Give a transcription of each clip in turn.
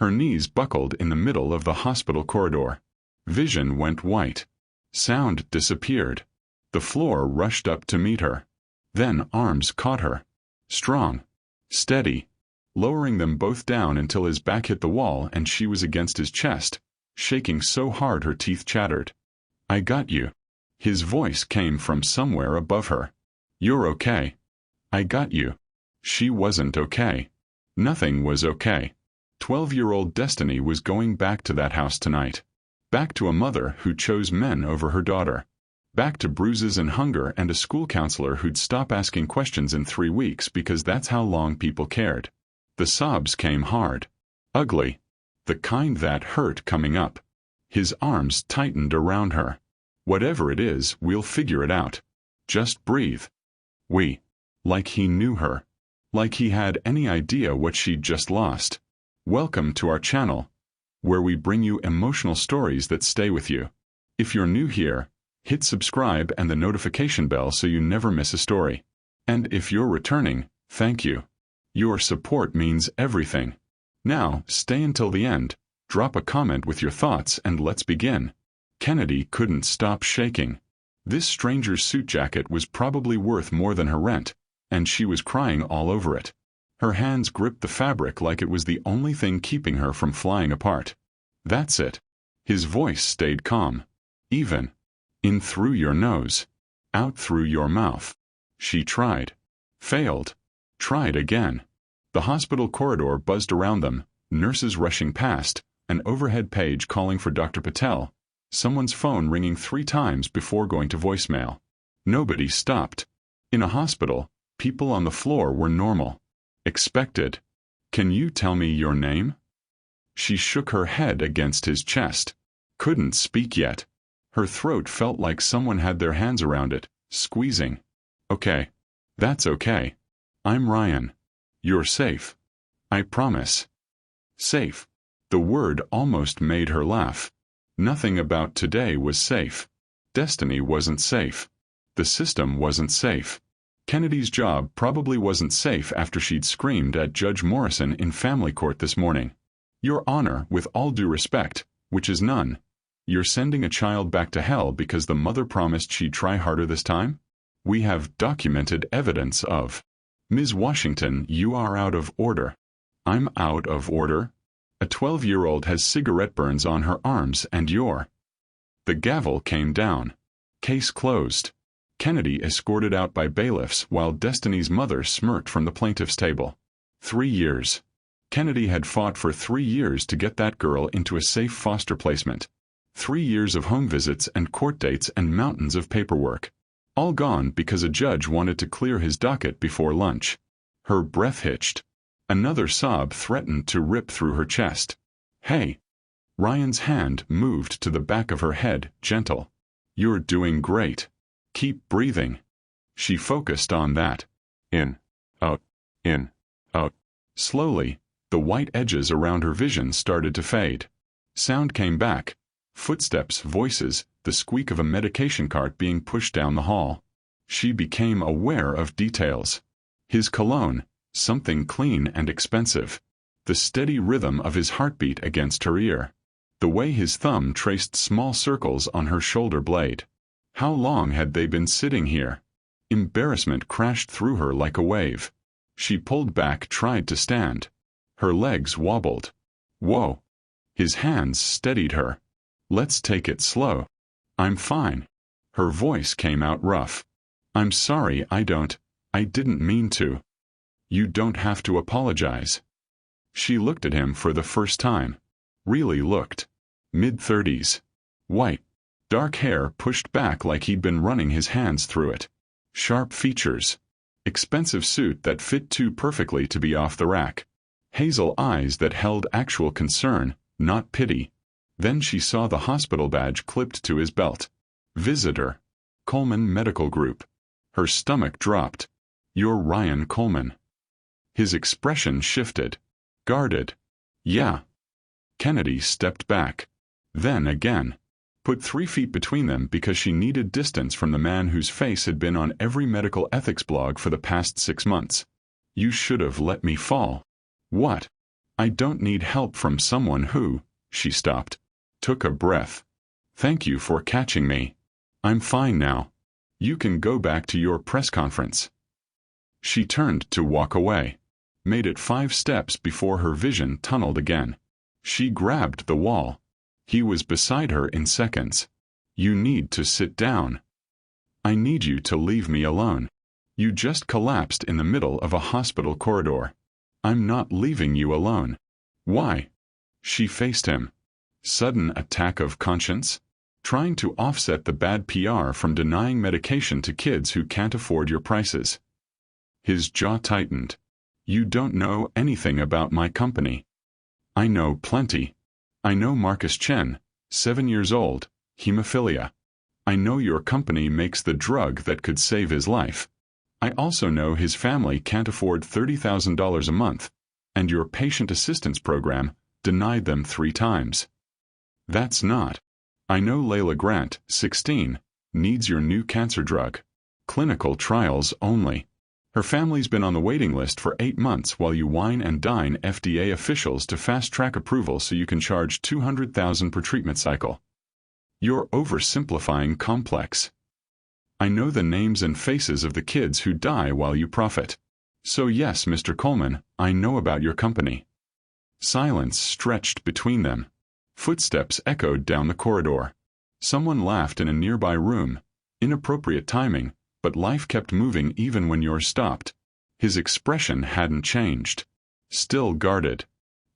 Her knees buckled in the middle of the hospital corridor. Vision went white. Sound disappeared. The floor rushed up to meet her. Then arms caught her. Strong. Steady. Lowering them both down until his back hit the wall and she was against his chest, shaking so hard her teeth chattered. "I got you." His voice came from somewhere above her. "You're okay." "I got you." She wasn't okay. Nothing was okay. 12-year-old Destiny was going back to that house tonight. Back to a mother who chose men over her daughter. Back to bruises and hunger and a school counselor who'd stop asking questions in 3 weeks because that's how long people cared. The sobs came hard. Ugly. The kind that hurt coming up. His arms tightened around her. "Whatever it is, we'll figure it out. Just breathe." We. Like he knew her. Like he had any idea what she'd just lost. Welcome to our channel, where we bring you emotional stories that stay with you. If you're new here, hit subscribe and the notification bell so you never miss a story. And if you're returning, thank you. Your support means everything. Now, stay until the end, drop a comment with your thoughts and let's begin. Kennedy couldn't stop shaking. This stranger's suit jacket was probably worth more than her rent, and she was crying all over it. Her hands gripped the fabric like it was the only thing keeping her from flying apart. "That's it." His voice stayed calm. "Even. In through your nose. Out through your mouth." She tried. Failed. Tried again. The hospital corridor buzzed around them, nurses rushing past, an overhead page calling for Dr. Patel, someone's phone ringing 3 times before going to voicemail. Nobody stopped. In a hospital, people on the floor were normal. Expected. "Can you tell me your name?" She shook her head against his chest. Couldn't speak yet. Her throat felt like someone had their hands around it, squeezing. "Okay. That's okay. I'm Ryan. You're safe. I promise." Safe. The word almost made her laugh. Nothing about today was safe. Destiny wasn't safe. The system wasn't safe. Kennedy's job probably wasn't safe after she'd screamed at Judge Morrison in family court this morning. "Your Honor, with all due respect, which is none, you're sending a child back to hell because the mother promised she'd try harder this time? We have documented evidence of." "Ms. Washington, you are out of order." "I'm out of order? A 12-year-old has cigarette burns on her arms and you're—" The gavel came down. Case closed. Kennedy escorted out by bailiffs while Destiny's mother smirked from the plaintiff's table. 3 years. Kennedy had fought for 3 years to get that girl into a safe foster placement. 3 years of home visits and court dates and mountains of paperwork. All gone because a judge wanted to clear his docket before lunch. Her breath hitched. Another sob threatened to rip through her chest. "Hey." Ryan's hand moved to the back of her head, gentle. "You're doing great. Keep breathing." She focused on that. In. Out. In. Out. Slowly, the white edges around her vision started to fade. Sound came back. Footsteps, voices, the squeak of a medication cart being pushed down the hall. She became aware of details. His cologne, something clean and expensive. The steady rhythm of his heartbeat against her ear. The way his thumb traced small circles on her shoulder blade. How long had they been sitting here? Embarrassment crashed through her like a wave. She pulled back, tried to stand. Her legs wobbled. "Whoa." His hands steadied her. "Let's take it slow." "I'm fine." Her voice came out rough. "I'm sorry, I didn't mean to." "You don't have to apologize." She looked at him for the first time. Really looked. Mid-30s. White. Dark hair pushed back like he'd been running his hands through it. Sharp features. Expensive suit that fit too perfectly to be off the rack. Hazel eyes that held actual concern, not pity. Then she saw the hospital badge clipped to his belt. Visitor. Coleman Medical Group. Her stomach dropped. "You're Ryan Coleman." His expression shifted. Guarded. "Yeah." Kennedy stepped back. Then again. Put 3 feet between them because she needed distance from the man whose face had been on every medical ethics blog for the past 6 months. "You should have let me fall." "What?" I don't need help from someone who, she stopped, took a breath. Thank you for catching me. I'm fine now. You can go back to your press conference. She turned to walk away, made it 5 steps before her vision tunneled again. She grabbed the wall. He was beside her in seconds. You need to sit down. I need you to leave me alone. You just collapsed in the middle of a hospital corridor. I'm not leaving you alone. Why? She faced him. Sudden attack of conscience? Trying to offset the bad PR from denying medication to kids who can't afford your prices. His jaw tightened. You don't know anything about my company. I know plenty. I know Marcus Chen, 7 years old, hemophilia. I know your company makes the drug that could save his life. I also know his family can't afford $30,000 a month, and your patient assistance program denied them 3 times. That's not. I know Layla Grant, 16, needs your new cancer drug. Clinical trials only. Her family's been on the waiting list for 8 months while you wine and dine FDA officials to fast-track approval so you can charge $200,000 per treatment cycle. You're oversimplifying complex. I know the names and faces of the kids who die while you profit. So yes, Mr. Coleman, I know about your company. Silence stretched between them. Footsteps echoed down the corridor. Someone laughed in a nearby room. Inappropriate timing, but life kept moving even when yours stopped. His expression hadn't changed. Still guarded.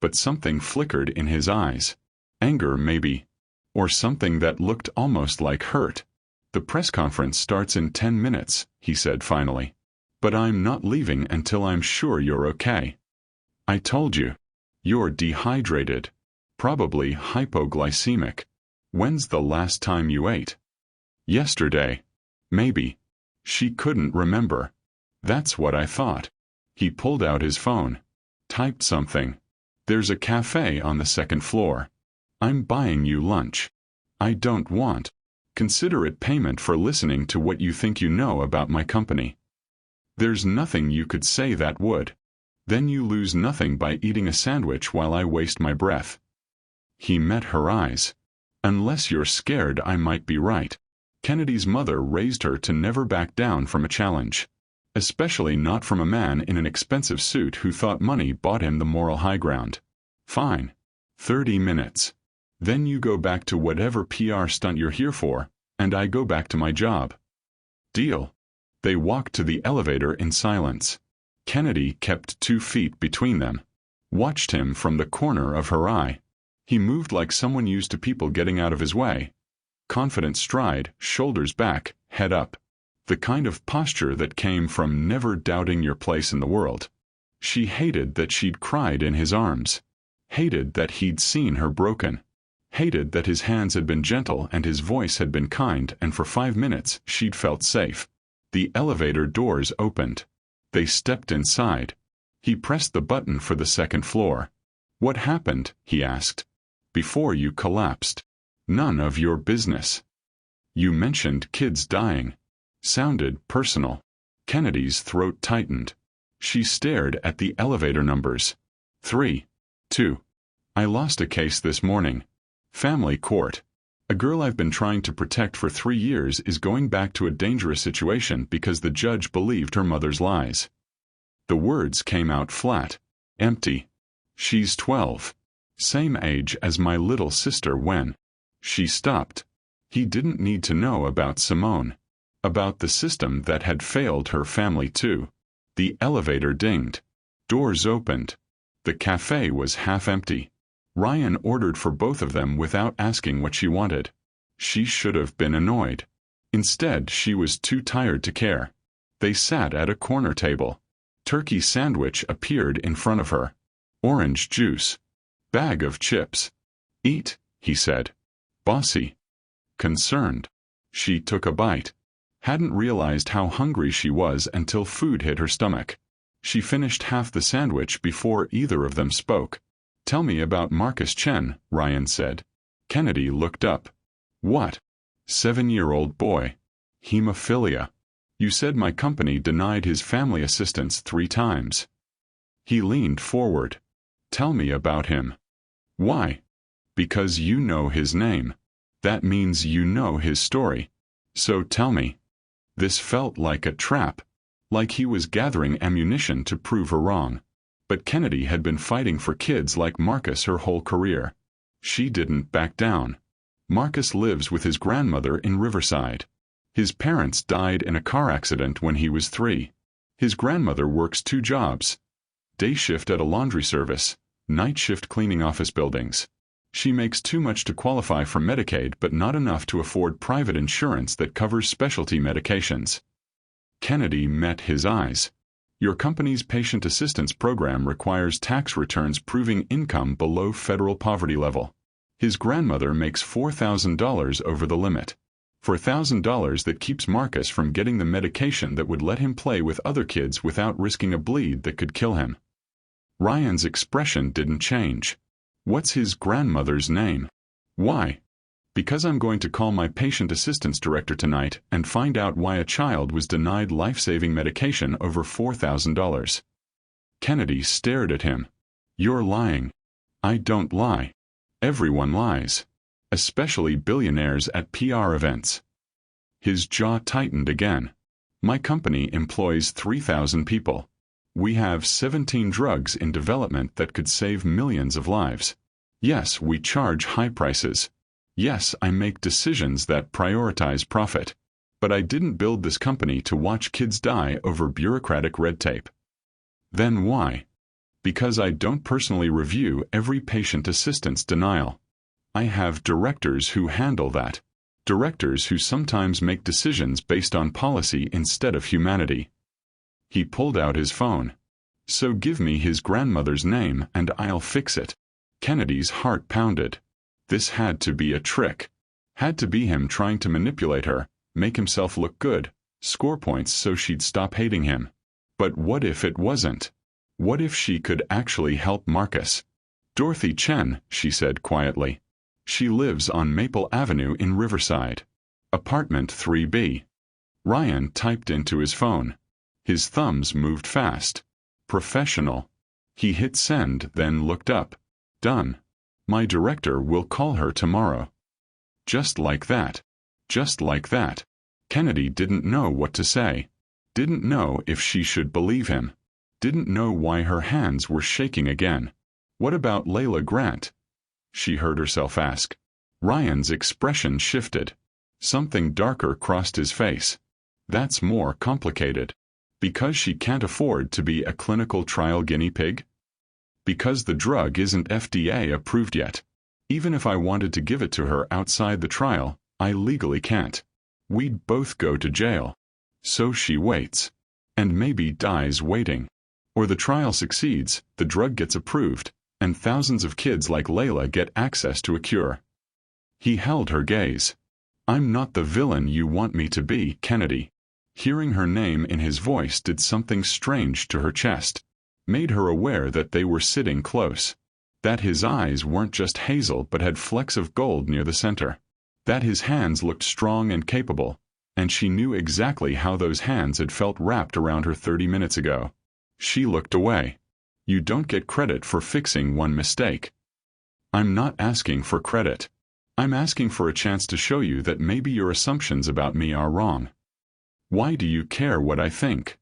But something flickered in his eyes. Anger, maybe. Or something that looked almost like hurt. The press conference starts in 10 minutes, he said finally. But I'm not leaving until I'm sure you're okay. I told you. You're dehydrated. Probably hypoglycemic. When's the last time you ate? Yesterday. Maybe. She couldn't remember. That's what I thought. He pulled out his phone. Typed something. There's a cafe on the 2nd floor. I'm buying you lunch. I don't want. Consider it payment for listening to what you think you know about my company. There's nothing you could say that would. Then you lose nothing by eating a sandwich while I waste my breath. He met her eyes. Unless you're scared, I might be right. Kennedy's mother raised her to never back down from a challenge. Especially not from a man in an expensive suit who thought money bought him the moral high ground. Fine. 30 minutes. Then you go back to whatever PR stunt you're here for, and I go back to my job. Deal. They walked to the elevator in silence. Kennedy kept 2 feet between them. Watched him from the corner of her eye. He moved like someone used to people getting out of his way. Confident stride, shoulders back, head up. The kind of posture that came from never doubting your place in the world. She hated that she'd cried in his arms. Hated that he'd seen her broken. Hated that his hands had been gentle and his voice had been kind, and for 5 minutes she'd felt safe. The elevator doors opened. They stepped inside. He pressed the button for the 2nd floor. What happened? He asked. Before you collapsed. None of your business. You mentioned kids dying. Sounded personal. Kennedy's throat tightened. She stared at the elevator numbers. 3. 2. I lost a case this morning. Family court. A girl I've been trying to protect for 3 years is going back to a dangerous situation because the judge believed her mother's lies. The words came out flat. Empty. She's 12. Same age as my little sister when. She stopped. He didn't need to know about Simone. About the system that had failed her family too. The elevator dinged. Doors opened. The cafe was half empty. Ryan ordered for both of them without asking what she wanted. She should have been annoyed. Instead, she was too tired to care. They sat at a corner table. Turkey sandwich appeared in front of her. Orange juice. Bag of chips. Eat, he said. Bossy. Concerned. She took a bite. Hadn't realized how hungry she was until food hit her stomach. She finished half the sandwich before either of them spoke. Tell me about Marcus Chen, Ryan said. Kennedy looked up. What? 7-year-old boy. Hemophilia. You said my company denied his family assistance 3 times. He leaned forward. Tell me about him. Why? Because you know his name. That means you know his story. So tell me. This felt like a trap, like he was gathering ammunition to prove her wrong. But Kennedy had been fighting for kids like Marcus her whole career. She didn't back down. Marcus lives with his grandmother in Riverside. His parents died in a car accident when he was 3. His grandmother works 2 jobs. Day shift at a laundry service, night shift cleaning office buildings. She makes too much to qualify for Medicaid but not enough to afford private insurance that covers specialty medications. Kennedy met his eyes. Your company's patient assistance program requires tax returns proving income below federal poverty level. His grandmother makes $4,000 over the limit. For $1,000 that keeps Marcus from getting the medication that would let him play with other kids without risking a bleed that could kill him. Ryan's expression didn't change. What's his grandmother's name? Why? Because I'm going to call my patient assistance director tonight and find out why a child was denied life-saving medication over $4,000. Kennedy stared at him. You're lying. I don't lie. Everyone lies. Especially billionaires at PR events. His jaw tightened again. My company employs 3,000 people. We have 17 drugs in development that could save millions of lives. Yes, we charge high prices. Yes, I make decisions that prioritize profit. But I didn't build this company to watch kids die over bureaucratic red tape. Then why? Because I don't personally review every patient assistance denial. I have directors who handle that. Directors who sometimes make decisions based on policy instead of humanity. He pulled out his phone. So give me his grandmother's name and I'll fix it. Kennedy's heart pounded. This had to be a trick. Had to be him trying to manipulate her, make himself look good, score points so she'd stop hating him. But what if it wasn't? What if she could actually help Marcus? Dorothy Chen, she said quietly. She lives on Maple Avenue in Riverside. Apartment 3B. Ryan typed into his phone. His thumbs moved fast. Professional. He hit send, then looked up. Done. My director will call her tomorrow. Just like that. Just like that. Kennedy didn't know what to say. Didn't know if she should believe him. Didn't know why her hands were shaking again. What about Layla Grant? She heard herself ask. Ryan's expression shifted. Something darker crossed his face. That's more complicated. Because she can't afford to be a clinical trial guinea pig? Because the drug isn't FDA approved yet. Even if I wanted to give it to her outside the trial, I legally can't. We'd both go to jail. So she waits. And maybe dies waiting. Or the trial succeeds, the drug gets approved, and thousands of kids like Layla get access to a cure. He held her gaze. I'm not the villain you want me to be, Kennedy. Hearing her name in his voice did something strange to her chest. Made her aware that they were sitting close. That his eyes weren't just hazel but had flecks of gold near the center. That his hands looked strong and capable, and she knew exactly how those hands had felt wrapped around her 30 minutes ago. She looked away. You don't get credit for fixing one mistake. I'm not asking for credit. I'm asking for a chance to show you that maybe your assumptions about me are wrong. Why do you care what I think?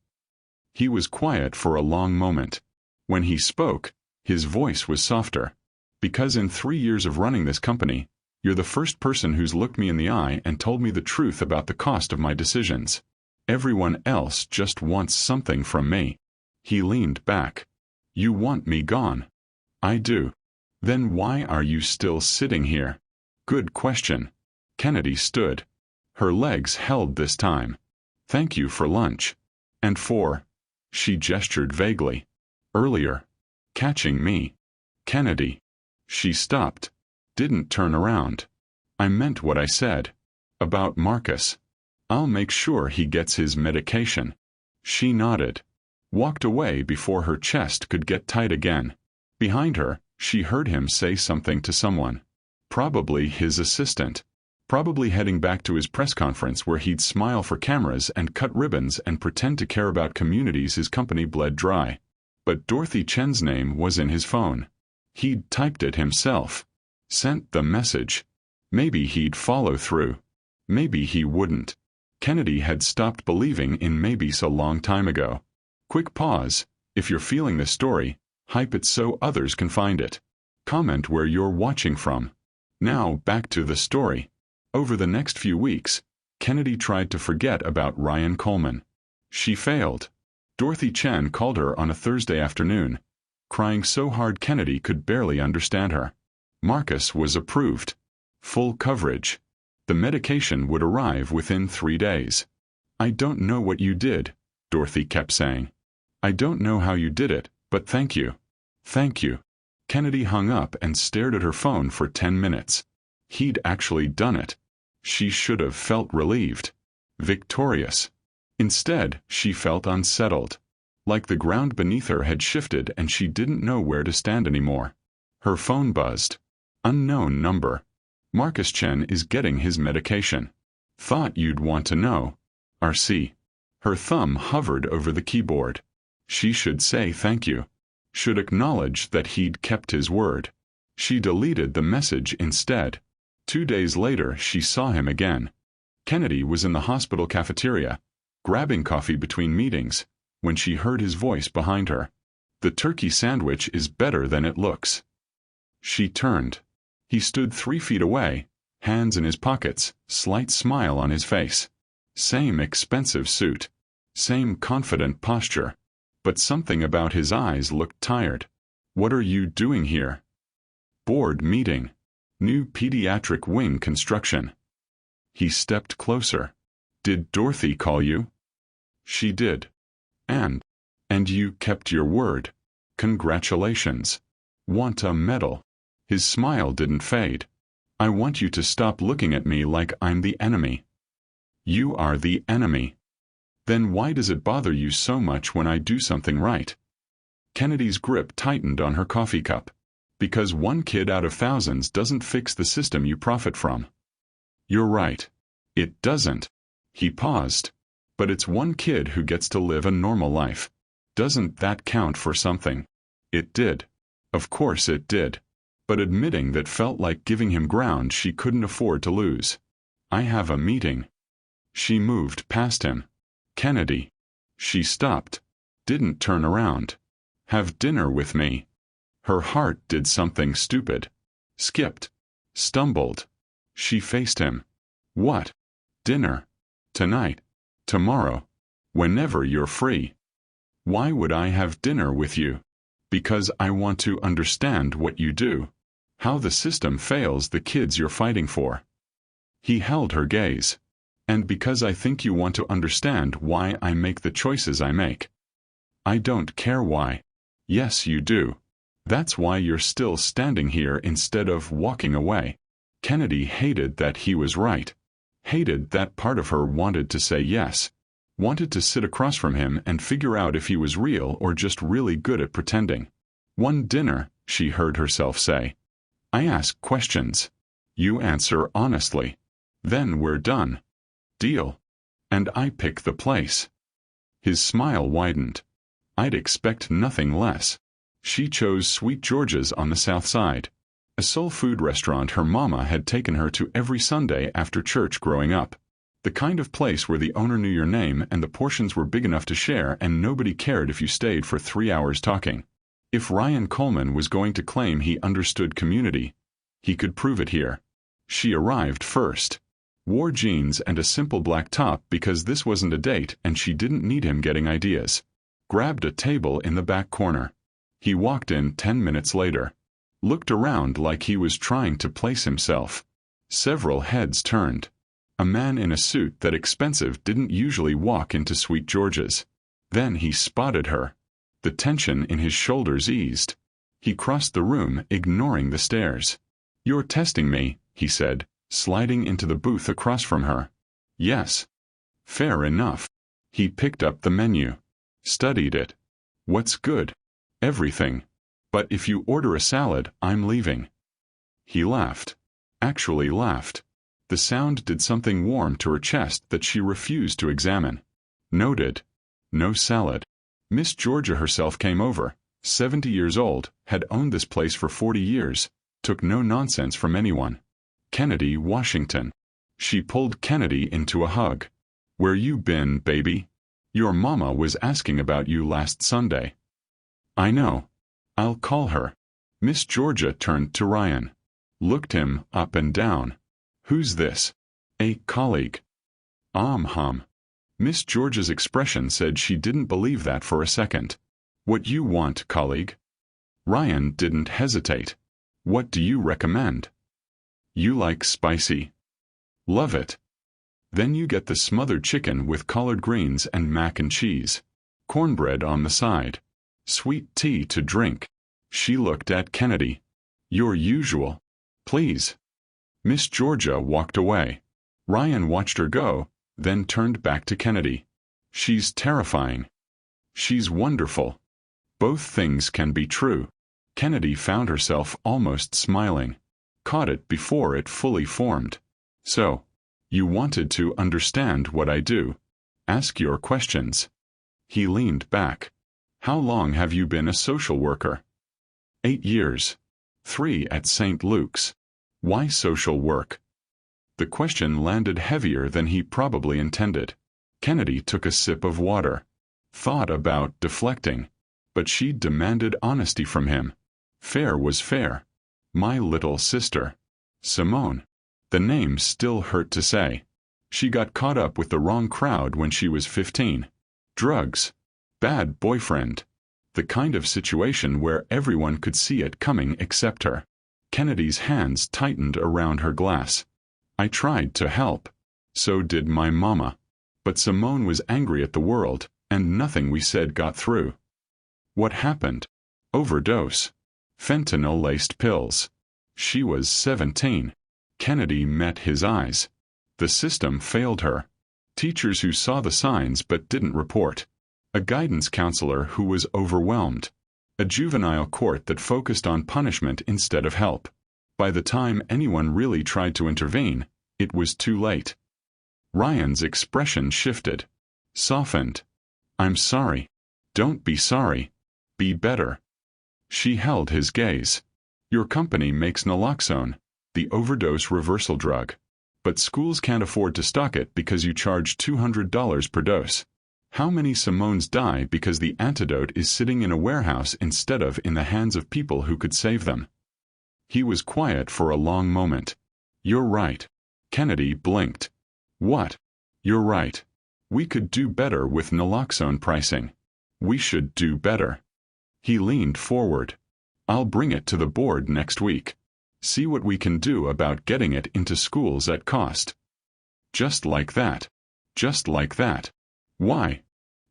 He was quiet for a long moment. When he spoke, his voice was softer. Because in 3 years of running this company, you're the first person who's looked me in the eye and told me the truth about the cost of my decisions. Everyone else just wants something from me. He leaned back. You want me gone. I do. Then why are you still sitting here? Good question. Kennedy stood. Her legs held this time. Thank you for lunch. And for... She gestured vaguely. Earlier. Catching me. Kennedy. She stopped. Didn't turn around. I meant what I said. About Marcus. I'll make sure he gets his medication. She nodded. Walked away before her chest could get tight again. Behind her, she heard him say something to someone. Probably his assistant. Probably heading back to his press conference where he'd smile for cameras and cut ribbons and pretend to care about communities his company bled dry. But Dorothy Chen's name was in his phone. He'd typed it himself. Sent the message. Maybe he'd follow through. Maybe he wouldn't. Kennedy had stopped believing in maybes a long time ago. Quick pause. If you're feeling this story, hype it so others can find it. Comment where you're watching from. Now back to the story. Over the next few weeks, Kennedy tried to forget about Ryan Coleman. She failed. Dorothy Chen called her on a Thursday afternoon, crying so hard Kennedy could barely understand her. Marcus was approved. Full coverage. The medication would arrive within 3 days. I don't know what you did, Dorothy kept saying. I don't know how you did it, but thank you. Thank you. Kennedy hung up and stared at her phone for 10 minutes. He'd actually done it. She should have felt relieved. Victorious. Instead, she felt unsettled. Like the ground beneath her had shifted and she didn't know where to stand anymore. Her phone buzzed. Unknown number. Marcus Chen is getting his medication. Thought you'd want to know. RC. Her thumb hovered over the keyboard. She should say thank you. Should acknowledge that he'd kept his word. She deleted the message instead. 2 days later she saw him again. Kennedy was in the hospital cafeteria, grabbing coffee between meetings, when she heard his voice behind her. The turkey sandwich is better than it looks. She turned. He stood 3 feet away, hands in his pockets, slight smile on his face. Same expensive suit. Same confident posture. But something about his eyes looked tired. What are you doing here? Board meeting. New pediatric wing construction. He stepped closer. Did Dorothy call you? She did. And you kept your word. Congratulations. Want a medal? His smile didn't fade. I want you to stop looking at me like I'm the enemy. You are the enemy. Then why does it bother you so much when I do something right? Kennedy's grip tightened on her coffee cup. Because one kid out of thousands doesn't fix the system you profit from. You're right. It doesn't. He paused. But it's one kid who gets to live a normal life. Doesn't that count for something? It did. Of course it did. But admitting that felt like giving him ground she couldn't afford to lose. I have a meeting. She moved past him. Kennedy. She stopped. Didn't turn around. Have dinner with me. Her heart did something stupid. Skipped. Stumbled. She faced him. What? Dinner. Tonight. Tomorrow. Whenever you're free. Why would I have dinner with you? Because I want to understand what you do. How the system fails the kids you're fighting for. He held her gaze. And because I think you want to understand why I make the choices I make. I don't care why. Yes, you do. That's why you're still standing here instead of walking away. Kennedy hated that he was right. Hated that part of her wanted to say yes. Wanted to sit across from him and figure out if he was real or just really good at pretending. One dinner, she heard herself say. I ask questions. You answer honestly. Then we're done. Deal. And I pick the place. His smile widened. I'd expect nothing less. She chose Sweet George's on the south side. A soul food restaurant her mama had taken her to every Sunday after church growing up. The kind of place where the owner knew your name and the portions were big enough to share and nobody cared if you stayed for 3 hours talking. If Ryan Coleman was going to claim he understood community, he could prove it here. She arrived first. Wore jeans and a simple black top because this wasn't a date and she didn't need him getting ideas. Grabbed a table in the back corner. He walked in 10 minutes later. Looked around like he was trying to place himself. Several heads turned. A man in a suit that expensive didn't usually walk into Sweet George's. Then he spotted her. The tension in his shoulders eased. He crossed the room, ignoring the stares. You're testing me, he said, sliding into the booth across from her. Yes. Fair enough. He picked up the menu. Studied it. What's good? Everything. But if you order a salad, I'm leaving. He laughed. Actually laughed. The sound did something warm to her chest that she refused to examine. Noted. No salad. Miss Georgia herself came over, 70 years old, had owned this place for 40 years, took no nonsense from anyone. Kennedy, Washington. She pulled Kennedy into a hug. Where you been, baby? Your mama was asking about you last Sunday. I know. I'll call her. Miss Georgia turned to Ryan. Looked him up and down. Who's this? A colleague. Hum. Miss Georgia's expression said she didn't believe that for a second. What you want, colleague? Ryan didn't hesitate. What do you recommend? You like spicy? Love it. Then you get the smothered chicken with collard greens and mac and cheese. Cornbread on the side. Sweet tea to drink. She looked at Kennedy. Your usual. Please. Miss Georgia walked away. Ryan watched her go, then turned back to Kennedy. She's terrifying. She's wonderful. Both things can be true. Kennedy found herself almost smiling. Caught it before it fully formed. So, you wanted to understand what I do. Ask your questions. He leaned back. How long have you been a social worker? 8 years. 3 at St. Luke's. Why social work? The question landed heavier than he probably intended. Kennedy took a sip of water. Thought about deflecting. But she demanded honesty from him. Fair was fair. My little sister. Simone. The name still hurt to say. She got caught up with the wrong crowd when she was 15. Drugs. Bad boyfriend. The kind of situation where everyone could see it coming except her. Kennedy's hands tightened around her glass. I tried to help. So did my mama. But Simone was angry at the world, and nothing we said got through. What happened? Overdose. Fentanyl-laced pills. She was 17. Kennedy met his eyes. The system failed her. Teachers who saw the signs but didn't report. A guidance counselor who was overwhelmed. A juvenile court that focused on punishment instead of help. By the time anyone really tried to intervene, it was too late. Ryan's expression shifted. Softened. I'm sorry. Don't be sorry. Be better. She held his gaze. Your company makes naloxone, the overdose reversal drug. But schools can't afford to stock it because you charge $200 per dose. How many Simones die because the antidote is sitting in a warehouse instead of in the hands of people who could save them? He was quiet for a long moment. You're right. Kennedy blinked. What? You're right. We could do better with naloxone pricing. We should do better. He leaned forward. I'll bring it to the board next week. See what we can do about getting it into schools at cost. Just like that. Just like that. Why?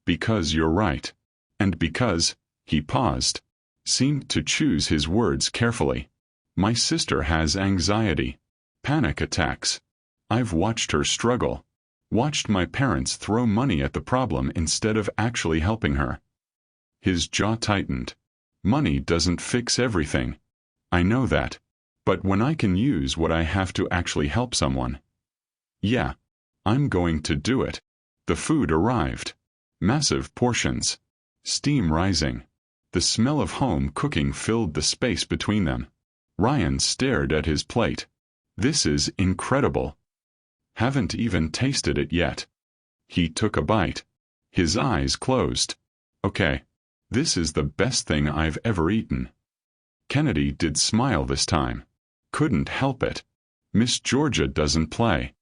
Because you're right. And because, he paused, seemed to choose his words carefully. My sister has anxiety. Panic attacks. I've watched her struggle. Watched my parents throw money at the problem instead of actually helping her. His jaw tightened. Money doesn't fix everything. I know that. But when I can use what I have to actually help someone. Yeah. I'm going to do it. The food arrived. Massive portions. Steam rising. The smell of home cooking filled the space between them. Ryan stared at his plate. This is incredible. Haven't even tasted it yet. He took a bite. His eyes closed. Okay. This is the best thing I've ever eaten. Kennedy did smile this time. Couldn't help it. Miss Georgia doesn't play.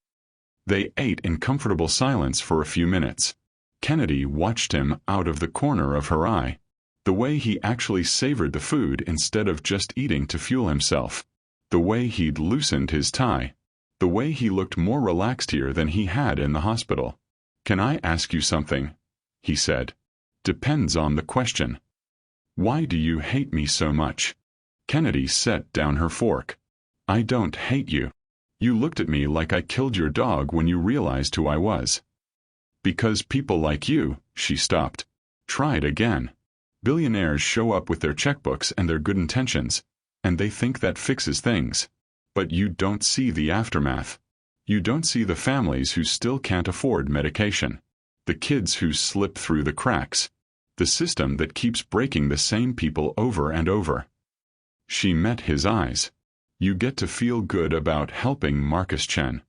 They ate in comfortable silence for a few minutes. Kennedy watched him out of the corner of her eye. The way he actually savored the food instead of just eating to fuel himself. The way he'd loosened his tie. The way he looked more relaxed here than he had in the hospital. Can I ask you something? He said. Depends on the question. Why do you hate me so much? Kennedy set down her fork. I don't hate you. You looked at me like I killed your dog when you realized who I was. Because people like you, she stopped. Tried again. Billionaires show up with their checkbooks and their good intentions, and they think that fixes things. But you don't see the aftermath. You don't see the families who still can't afford medication. The kids who slip through the cracks. The system that keeps breaking the same people over and over. She met his eyes. You get to feel good about helping Marcus Chen.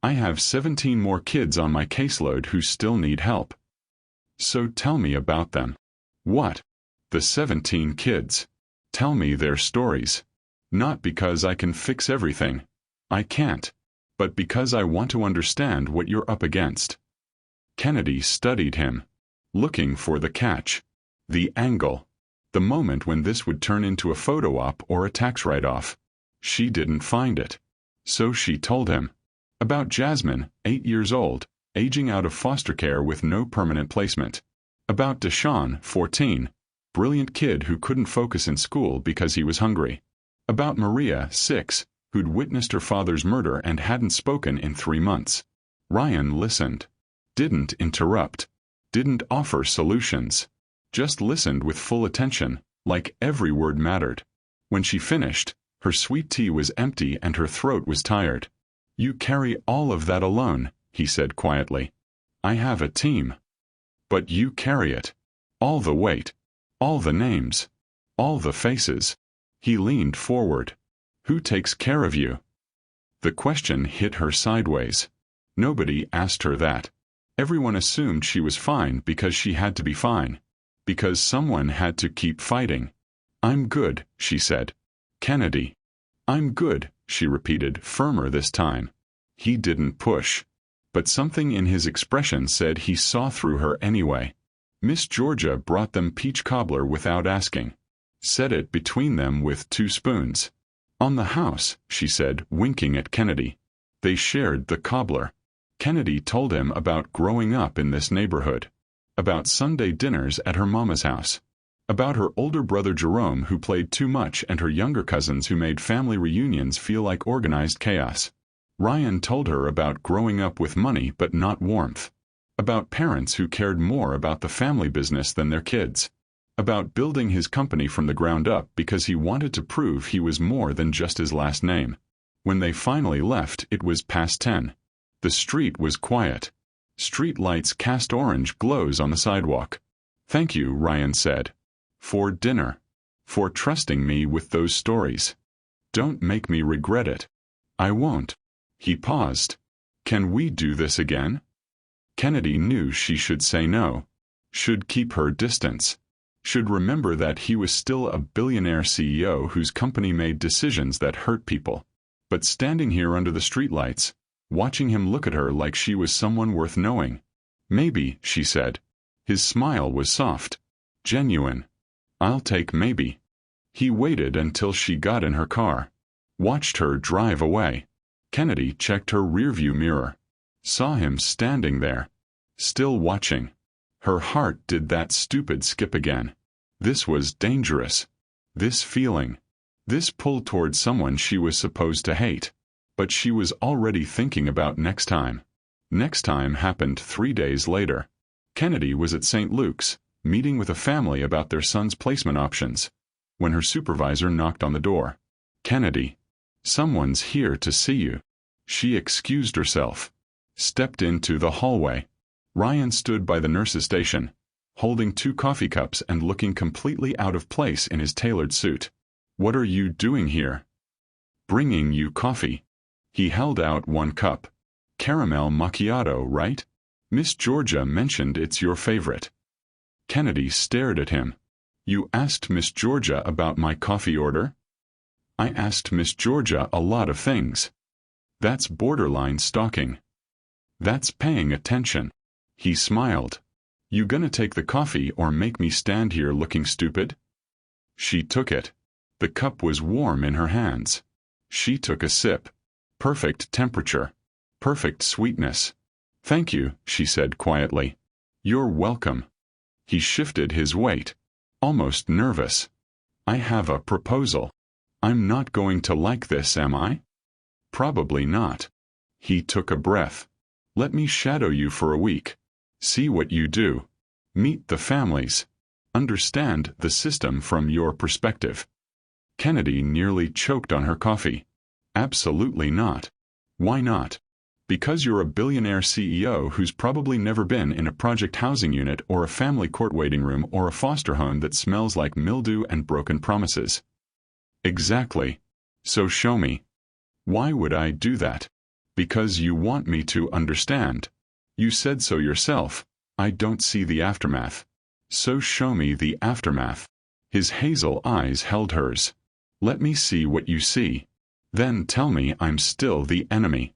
I have 17 more kids on my caseload who still need help. So tell me about them. What? The 17 kids. Tell me their stories. Not because I can fix everything. I can't. But because I want to understand what you're up against. Kennedy studied him, looking for the catch, the angle, the moment when this would turn into a photo op or a tax write-off. She didn't find it. So she told him. About Jasmine, 8 years old, aging out of foster care with no permanent placement. About Deshawn, 14, brilliant kid who couldn't focus in school because he was hungry. About Maria, 6, who'd witnessed her father's murder and hadn't spoken in 3 months. Ryan listened. Didn't interrupt. Didn't offer solutions. Just listened with full attention, like every word mattered. When she finished, her sweet tea was empty and her throat was tired. You carry all of that alone, he said quietly. I have a team. But you carry it. All the weight. All the names. All the faces. He leaned forward. Who takes care of you? The question hit her sideways. Nobody asked her that. Everyone assumed she was fine because she had to be fine. Because someone had to keep fighting. I'm good, she said. Kennedy. I'm good, she repeated, firmer this time. He didn't push. But something in his expression said he saw through her anyway. Miss Georgia brought them peach cobbler without asking. Set it between them with 2 spoons. On the house, she said, winking at Kennedy. They shared the cobbler. Kennedy told him about growing up in this neighborhood. About Sunday dinners at her mama's house. About her older brother Jerome who played too much and her younger cousins who made family reunions feel like organized chaos. Ryan told her about growing up with money but not warmth. About parents who cared more about the family business than their kids. About building his company from the ground up because he wanted to prove he was more than just his last name. When they finally left, it was past 10. The street was quiet. Street lights cast orange glows on the sidewalk. Thank you, Ryan said. For dinner. For trusting me with those stories. Don't make me regret it. I won't. He paused. Can we do this again? Kennedy knew she should say no. Should keep her distance. Should remember that he was still a billionaire CEO whose company made decisions that hurt people. But standing here under the streetlights, watching him look at her like she was someone worth knowing. Maybe, she said. His smile was soft. Genuine. I'll take maybe. He waited until she got in her car. Watched her drive away. Kennedy checked her rearview mirror. Saw him standing there. Still watching. Her heart did that stupid skip again. This was dangerous. This feeling. This pull toward someone she was supposed to hate. But she was already thinking about next time. Next time happened 3 days later. Kennedy was at St. Luke's, meeting with a family about their son's placement options, when her supervisor knocked on the door. Kennedy. Someone's here to see you. She excused herself. Stepped into the hallway. Ryan stood by the nurse's station, holding 2 coffee cups and looking completely out of place in his tailored suit. What are you doing here? Bringing you coffee. He held out 1 cup. Caramel macchiato, right? Miss Georgia mentioned it's your favorite. Kennedy stared at him. You asked Miss Georgia about my coffee order? I asked Miss Georgia a lot of things. That's borderline stalking. That's paying attention. He smiled. You gonna take the coffee or make me stand here looking stupid? She took it. The cup was warm in her hands. She took a sip. Perfect temperature. Perfect sweetness. Thank you, she said quietly. You're welcome. He shifted his weight. Almost nervous. I have a proposal. I'm not going to like this, am I? Probably not. He took a breath. Let me shadow you for a week. See what you do. Meet the families. Understand the system from your perspective. Kennedy nearly choked on her coffee. Absolutely not. Why not? Because you're a billionaire CEO who's probably never been in a project housing unit or a family court waiting room or a foster home that smells like mildew and broken promises. Exactly. So show me. Why would I do that? Because you want me to understand. You said so yourself. I don't see the aftermath. So show me the aftermath. His hazel eyes held hers. Let me see what you see. Then tell me I'm still the enemy.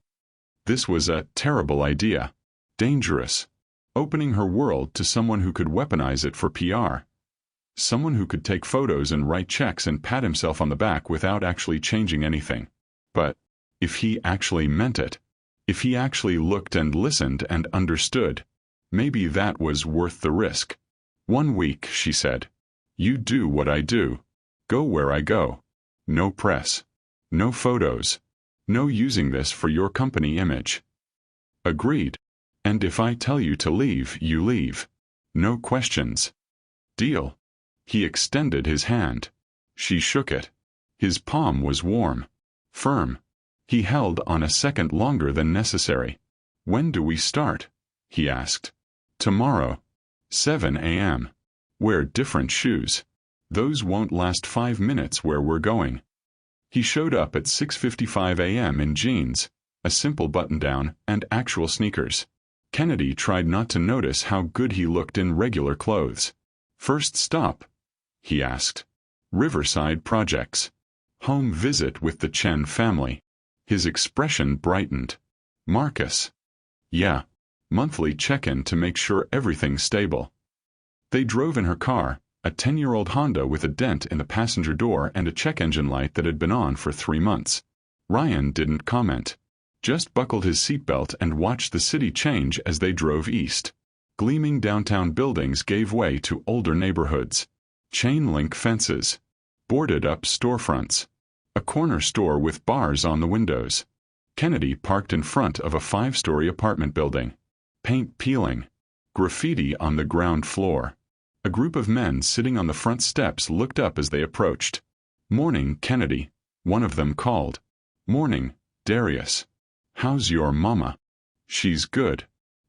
This was a terrible idea. Dangerous. Opening her world to someone who could weaponize it for PR. Someone who could take photos and write checks and pat himself on the back without actually changing anything. But if he actually meant it, if he actually looked and listened and understood, maybe that was worth the risk. 1 week, she said. You do what I do. Go where I go. No press. No photos. No using this for your company image. Agreed. And if I tell you to leave, you leave. No questions. Deal. He extended his hand. She shook it. His palm was warm. Firm. He held on a second longer than necessary. When do we start? He asked. Tomorrow. 7 a.m. Wear different shoes. Those won't last 5 minutes where we're going. He showed up at 6:55 a.m. in jeans, a simple button-down, and actual sneakers. Kennedy tried not to notice how good he looked in regular clothes. First stop? He asked. Riverside Projects. Home visit with the Chen family. His expression brightened. Marcus. Yeah. Monthly check-in to make sure everything's stable. They drove in her car, a 10-year-old Honda with a dent in the passenger door and a check engine light that had been on for 3 months. Ryan didn't comment. Just buckled his seatbelt and watched the city change as they drove east. Gleaming downtown buildings gave way to older neighborhoods. Chain-link fences. Boarded-up storefronts. A corner store with bars on the windows. Kennedy parked in front of a 5-story apartment building. Paint peeling. Graffiti on the ground floor. A group of men sitting on the front steps looked up as they approached. Morning, Kennedy, one of them called. Morning, Darius. How's your mama? She's good.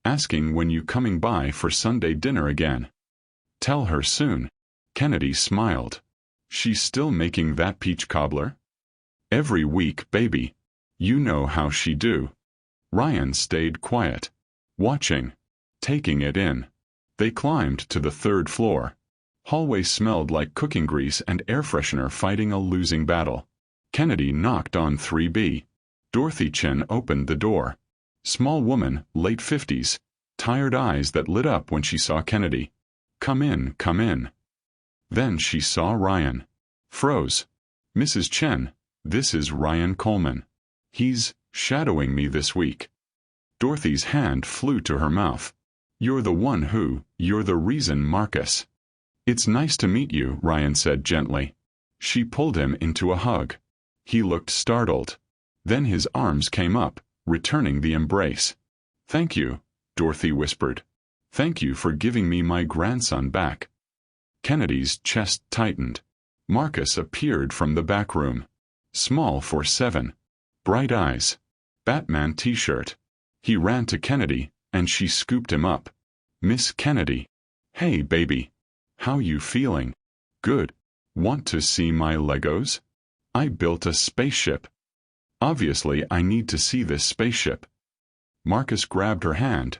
Asking when you coming by for Sunday dinner again. Tell her soon. Kennedy smiled. She's still making that peach cobbler? Every week, baby. You know how she do. Ryan stayed quiet. Watching. Taking it in. They climbed to the 3rd floor. Hallway smelled like cooking grease and air freshener fighting a losing battle. Kennedy knocked on 3B. Dorothy Chen opened the door. Small woman, late 50s. Tired eyes that lit up when she saw Kennedy. Come in, come in. Then she saw Ryan. Froze. Mrs. Chen, this is Ryan Coleman. He's shadowing me this week. Dorothy's hand flew to her mouth. You're the reason, Marcus. It's nice to meet you, Ryan said gently. She pulled him into a hug. He looked startled. Then his arms came up, returning the embrace. Thank you, Dorothy whispered. Thank you for giving me my grandson back. Kennedy's chest tightened. Marcus appeared from the back room. Small for 7. Bright eyes. Batman t-shirt. He ran to Kennedy, and she scooped him up. Miss Kennedy. Hey, baby. How you feeling? Good. Want to see my Legos? I built a spaceship. Obviously, I need to see this spaceship. Marcus grabbed her hand,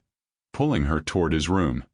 pulling her toward his room.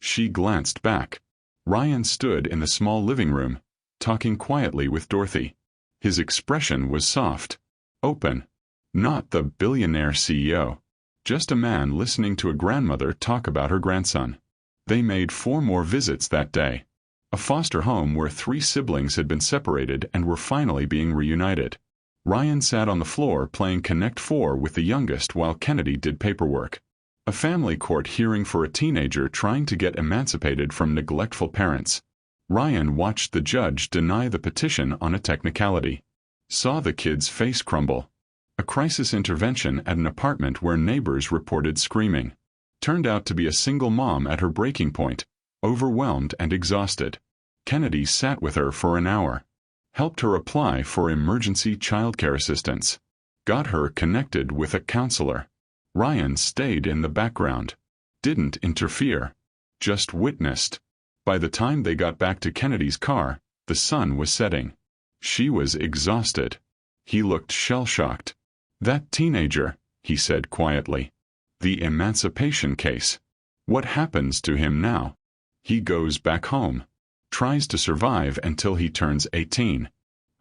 She glanced back. Ryan stood in the small living room, talking quietly with Dorothy. His expression was soft, open. Not the billionaire CEO. Just a man listening to a grandmother talk about her grandson. They made 4 more visits that day. A foster home where 3 siblings had been separated and were finally being reunited. Ryan sat on the floor playing Connect 4 with the youngest while Kennedy did paperwork. A family court hearing for a teenager trying to get emancipated from neglectful parents. Ryan watched the judge deny the petition on a technicality. Saw the kid's face crumble. A crisis intervention at an apartment where neighbors reported screaming. Turned out to be a single mom at her breaking point, overwhelmed and exhausted. Kennedy sat with her for an hour. Helped her apply for emergency childcare assistance. Got her connected with a counselor. Ryan stayed in the background. Didn't interfere. Just witnessed. By the time they got back to Kennedy's car, the sun was setting. She was exhausted. He looked shell-shocked. "That teenager," he said quietly. "The emancipation case. What happens to him now?" "He goes back home. Tries to survive until he turns 18.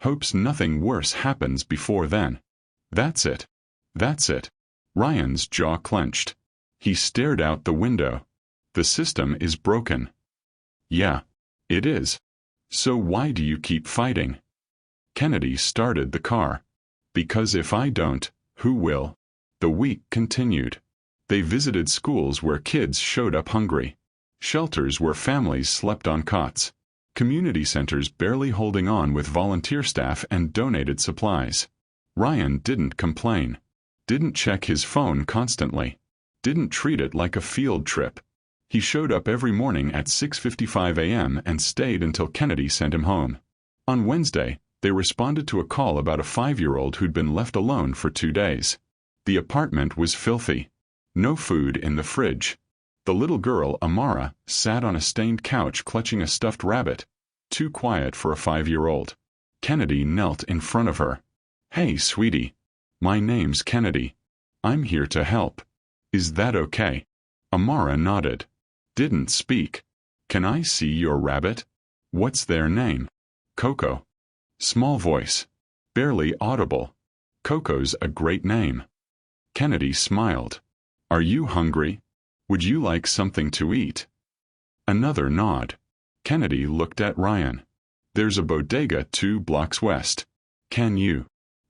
Hopes nothing worse happens before then." "That's it. That's it." Ryan's jaw clenched. He stared out the window. "The system is broken." "Yeah, it is. So why do you keep fighting?" Kennedy started the car. "Because if I don't, who will?" The week continued. They visited schools where kids showed up hungry, shelters where families slept on cots, community centers barely holding on with volunteer staff and donated supplies. Ryan didn't complain. Didn't check his phone constantly. Didn't treat it like a field trip. He showed up every morning at 6:55 a.m. and stayed until Kennedy sent him home. On Wednesday, they responded to a call about a 5-year-old who'd been left alone for 2 days. The apartment was filthy. No food in the fridge. The little girl, Amara, sat on a stained couch clutching a stuffed rabbit. Too quiet for a 5-year-old. Kennedy knelt in front of her. "Hey, sweetie. My name's Kennedy. I'm here to help. Is that okay?" Amara nodded. Didn't speak. "Can I see your rabbit?" "What's their name?" "Coco." Small voice. Barely audible. "Coco's a great name." Kennedy smiled. "Are you hungry? Would you like something to eat?" Another nod. Kennedy looked at Ryan. "There's a bodega 2 blocks west. Can you?"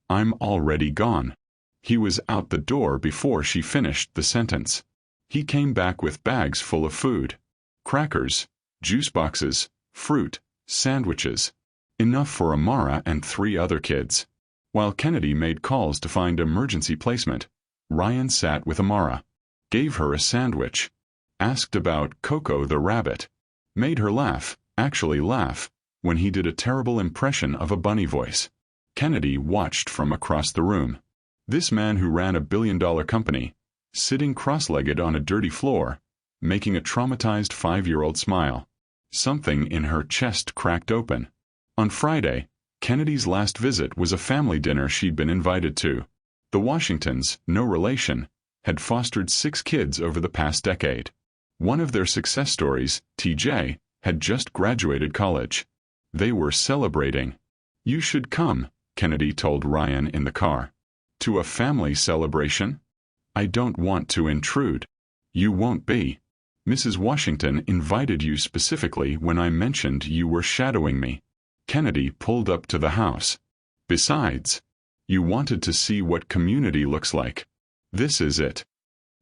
"I'm already gone." He was out the door before she finished the sentence. He came back with bags full of food. Crackers, juice boxes, fruit, sandwiches. Enough for Amara and 3 other kids. While Kennedy made calls to find emergency placement, Ryan sat with Amara. Gave her a sandwich. Asked about Coco the rabbit. Made her laugh, actually laugh, when he did a terrible impression of a bunny voice. Kennedy watched from across the room. This man who ran a billion-dollar company, sitting cross-legged on a dirty floor, making a traumatized 5-year-old smile. Something in her chest cracked open. On Friday, Kennedy's last visit was a family dinner she'd been invited to. The Washingtons, no relation, had fostered 6 kids over the past decade. One of their success stories, TJ, had just graduated college. They were celebrating. "You should come," Kennedy told Ryan in the car. "To a family celebration?" "I don't want to intrude." "You won't be. Mrs. Washington invited you specifically when I mentioned you were shadowing me." Kennedy pulled up to the house. "Besides, you wanted to see what community looks like. This is it."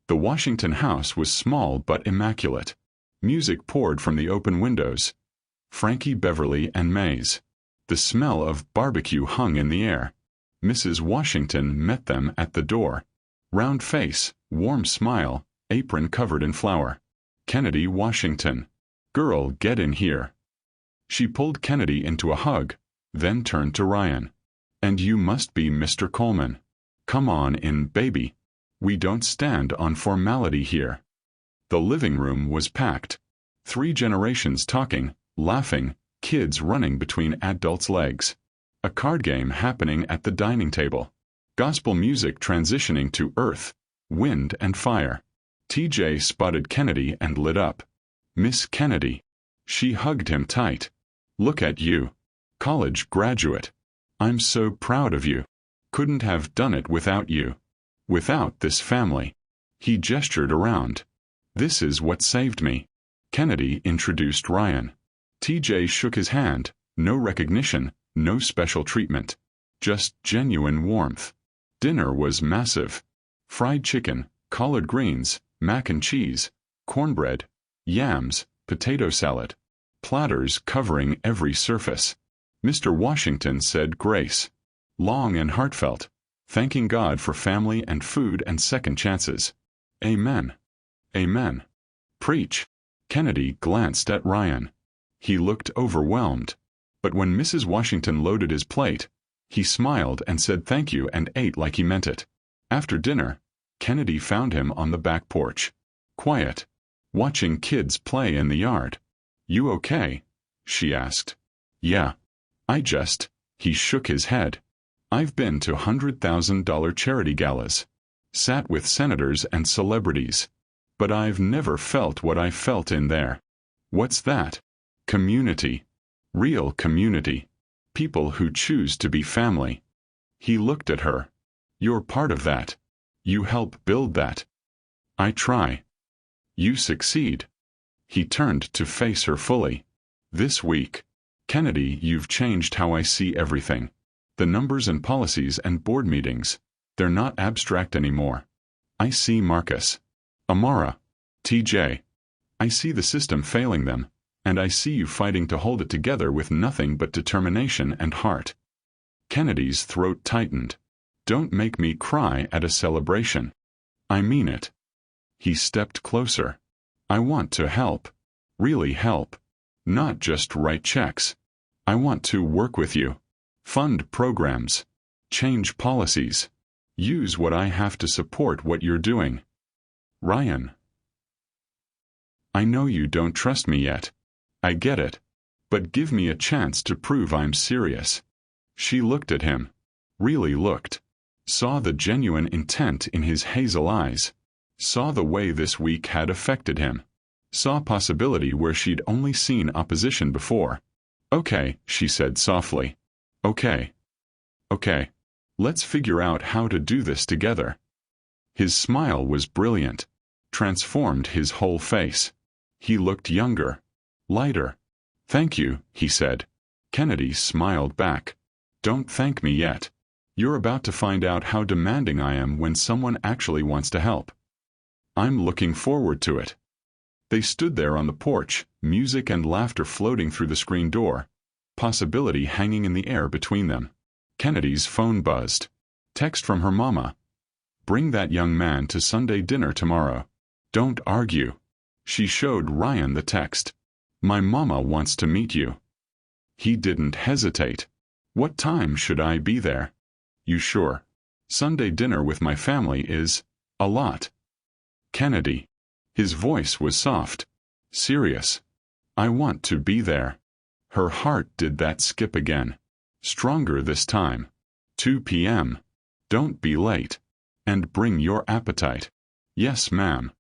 The Washington house was small but immaculate. Music poured from the open windows. Frankie Beverly and Mays. The smell of barbecue hung in the air. Mrs. Washington met them at the door. Round face, warm smile, apron covered in flour. Kennedy Washington. "Girl, get in here." She pulled Kennedy into a hug, then turned to Ryan. "And you must be Mr. Coleman. Come on in, baby. We don't stand on formality here." The living room was packed. 3 generations talking, laughing, kids running between adults' legs. A card game happening at the dining table. Gospel music transitioning to earth, wind, and fire. TJ spotted Kennedy and lit up. "Miss Kennedy." She hugged him tight. "Look at you. College graduate. I'm so proud of you. Couldn't have done it without you. Without this family." He gestured around. "This is what saved me." Kennedy introduced Ryan. TJ shook his hand. No recognition, no special treatment. Just genuine warmth. Dinner was massive. Fried chicken, collard greens, mac and cheese, cornbread, yams, potato salad. Platters covering every surface. Mr. Washington said grace. Long and heartfelt, thanking God for family and food and second chances. Amen. Amen. Preach. Kennedy glanced at Ryan. He looked overwhelmed. But when Mrs. Washington loaded his plate, he smiled and said thank you and ate like he meant it. After dinner, Kennedy found him on the back porch. Quiet. Watching kids play in the yard. "You okay?" she asked. "Yeah. He shook his head. "I've been to $100,000 charity galas. Sat with senators and celebrities. But I've never felt what I felt in there." "What's that?" "Community. Real community. People who choose to be family." He looked at her. "You're part of that. You help build that." "I try." "You succeed." He turned to face her fully. "This week, Kennedy, you've changed how I see everything. The numbers and policies and board meetings, they're not abstract anymore. I see Marcus, Amara, TJ. I see the system failing them, and I see you fighting to hold it together with nothing but determination and heart." Kennedy's throat tightened. "Don't make me cry at a celebration. I mean it." He stepped closer. "I want to help. Really help. Not just write checks. I want to work with you. Fund programs. Change policies. Use what I have to support what you're doing." "Ryan. I know you don't trust me yet. I get it. But give me a chance to prove I'm serious." She looked at him. Really looked. Saw the genuine intent in his hazel eyes. Saw the way this week had affected him. Saw possibility where she'd only seen opposition before. "Okay," she said softly. "Okay. Okay. Let's figure out how to do this together." His smile was brilliant. Transformed his whole face. He looked younger. Lighter. "Thank you," he said. Kennedy smiled back. "Don't thank me yet. You're about to find out how demanding I am when someone actually wants to help." "I'm looking forward to it." They stood there on the porch, music and laughter floating through the screen door, possibility hanging in the air between them. Kennedy's phone buzzed. Text from her mama. "Bring that young man to Sunday dinner tomorrow. Don't argue." She showed Ryan the text. "My mama wants to meet you." He didn't hesitate. "What time should I be there?" "You sure? Sunday dinner with my family is a lot." "Kennedy." His voice was soft. Serious. "I want to be there." Her heart did that skip again. Stronger this time. 2 p.m. Don't be late. And bring your appetite. "Yes, ma'am."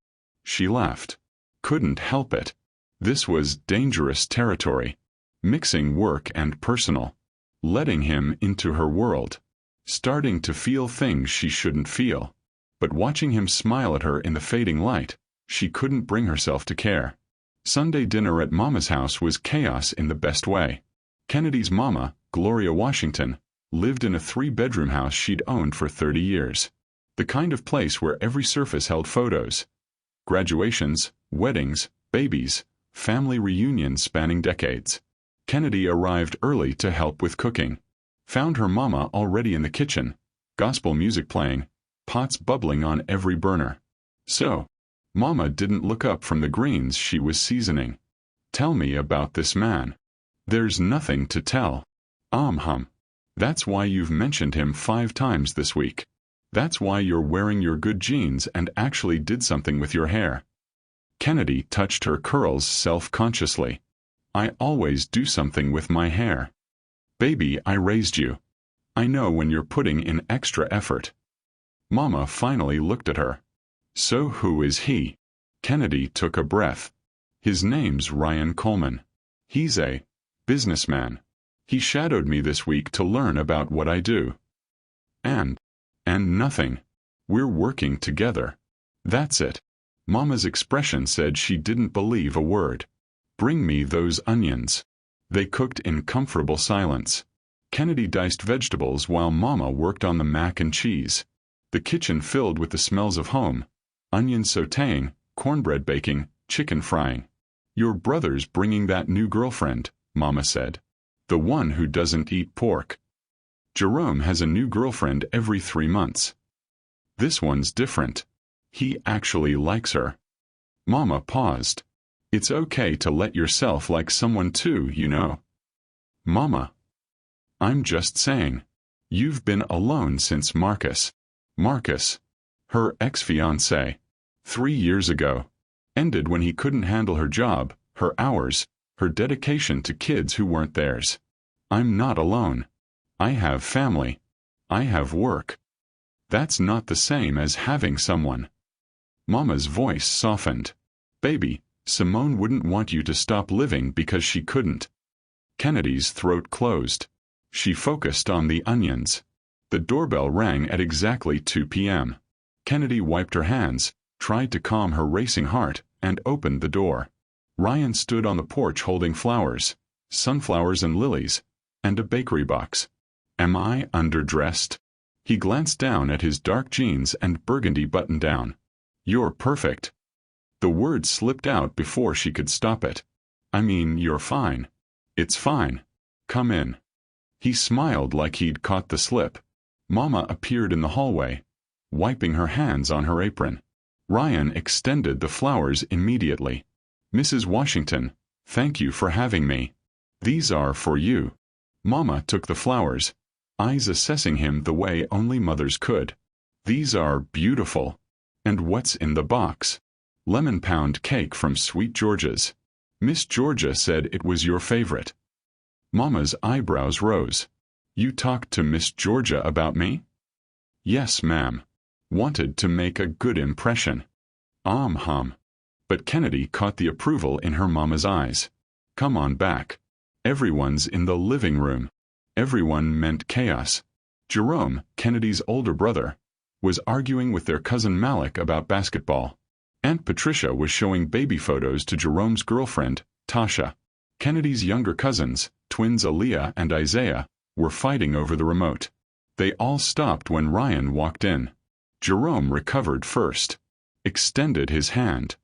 She laughed. Couldn't help it. This was dangerous territory. Mixing work and personal. Letting him into her world. Starting to feel things she shouldn't feel. But watching him smile at her in the fading light, she couldn't bring herself to care. Sunday dinner at Mama's house was chaos in the best way. Kennedy's mama, Gloria Washington, lived in a 3-bedroom house she'd owned for 30 years. The kind of place where every surface held photos. Graduations, weddings, babies, family reunions spanning decades. Kennedy arrived early to help with cooking. Found her mama already in the kitchen, gospel music playing, pots bubbling on every burner. So, Mama didn't look up from the greens she was seasoning. "Tell me about this man." "There's nothing to tell." Hum. "That's why you've mentioned him 5 times this week. That's why you're wearing your good jeans and actually did something with your hair." Kennedy touched her curls self-consciously. "I always do something with my hair. Baby, I raised you. I know when you're putting in extra effort." Mama finally looked at her. "So who is he?" Kennedy took a breath. "His name's Ryan Coleman. He's a businessman. He shadowed me this week to learn about what I do. And nothing. We're working together. That's it." Mama's expression said she didn't believe a word. "Bring me those onions." They cooked in comfortable silence. Kennedy diced vegetables while Mama worked on the mac and cheese. The kitchen filled with the smells of home. Onion sautéing, cornbread baking, chicken frying. "Your brother's bringing that new girlfriend," Mama said. "The one who doesn't eat pork. Jerome has a new girlfriend every 3 months. This one's different. He actually likes her." Mama paused. "It's okay to let yourself like someone too, you know." "Mama." "I'm just saying. You've been alone since Marcus." "Marcus." Her ex-fiancé. 3 years ago. Ended when he couldn't handle her job, her hours, her dedication to kids who weren't theirs. I'm not alone. I have family. I have work. That's not the same as having someone. Mama's voice softened. Baby, Simone wouldn't want you to stop living because she couldn't. Kennedy's throat closed. She focused on the onions. The doorbell rang at exactly 2 p.m. Kennedy wiped her hands, tried to calm her racing heart, and opened the door. Ryan stood on the porch holding flowers, sunflowers and lilies, and a bakery box. Am I underdressed? He glanced down at his dark jeans and burgundy button-down. You're perfect. The word slipped out before she could stop it. I mean, you're fine. It's fine. Come in. He smiled like he'd caught the slip. Mama appeared in the hallway, wiping her hands on her apron. Ryan extended the flowers immediately. Mrs. Washington, thank you for having me. These are for you. Mama took the flowers, eyes assessing him the way only mothers could. These are beautiful. And what's in the box? Lemon pound cake from Sweet George's. Miss Georgia said it was your favorite. Mama's eyebrows rose. You talked to Miss Georgia about me? Yes, ma'am. Wanted to make a good impression. Hum. But Kennedy caught the approval in her mama's eyes. Come on back. Everyone's in the living room. Everyone meant chaos. Jerome, Kennedy's older brother, was arguing with their cousin Malik about basketball. Aunt Patricia was showing baby photos to Jerome's girlfriend, Tasha. Kennedy's younger cousins, twins Aaliyah and Isaiah, were fighting over the remote. They all stopped when Ryan walked in. Jerome recovered first. Extended his hand.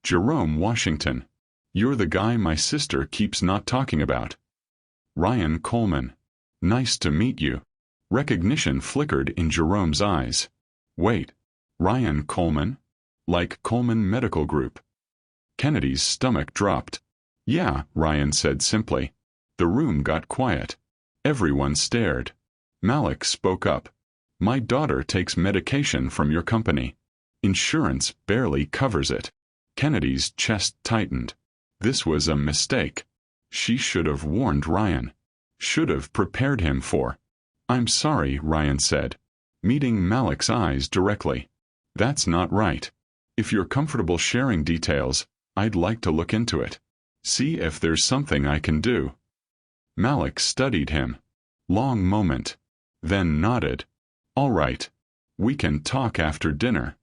Jerome Washington. You're the guy my sister keeps not talking about. Ryan Coleman. Nice to meet you. Recognition flickered in Jerome's eyes. Wait. Ryan Coleman? Like Coleman Medical Group. Kennedy's stomach dropped. Yeah, Ryan said simply. The room got quiet. Everyone stared. Malik spoke up. My daughter takes medication from your company. Insurance barely covers it. Kennedy's chest tightened. This was a mistake. She should have warned Ryan. Should have prepared him for. I'm sorry, Ryan said, meeting Malik's eyes directly. That's not right. If you're comfortable sharing details, I'd like to look into it. See if there's something I can do. Malik studied him. Long moment. Then nodded. All right. We can talk after dinner.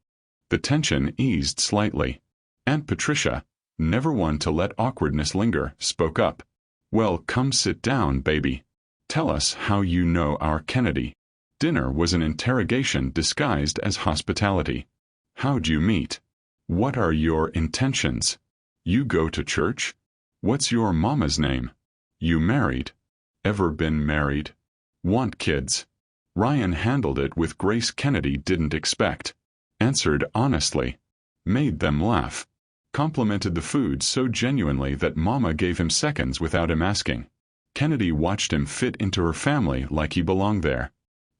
The tension eased slightly. Aunt Patricia, never one to let awkwardness linger, spoke up. Well, come sit down, baby. Tell us how you know our Kennedy. Dinner was an interrogation disguised as hospitality. How'd you meet? What are your intentions? You go to church? What's your mama's name? You married? Ever been married? Want kids? Ryan handled it with grace Kennedy didn't expect. Answered honestly. Made them laugh. Complimented the food so genuinely that Mama gave him seconds without him asking. Kennedy watched him fit into her family like he belonged there.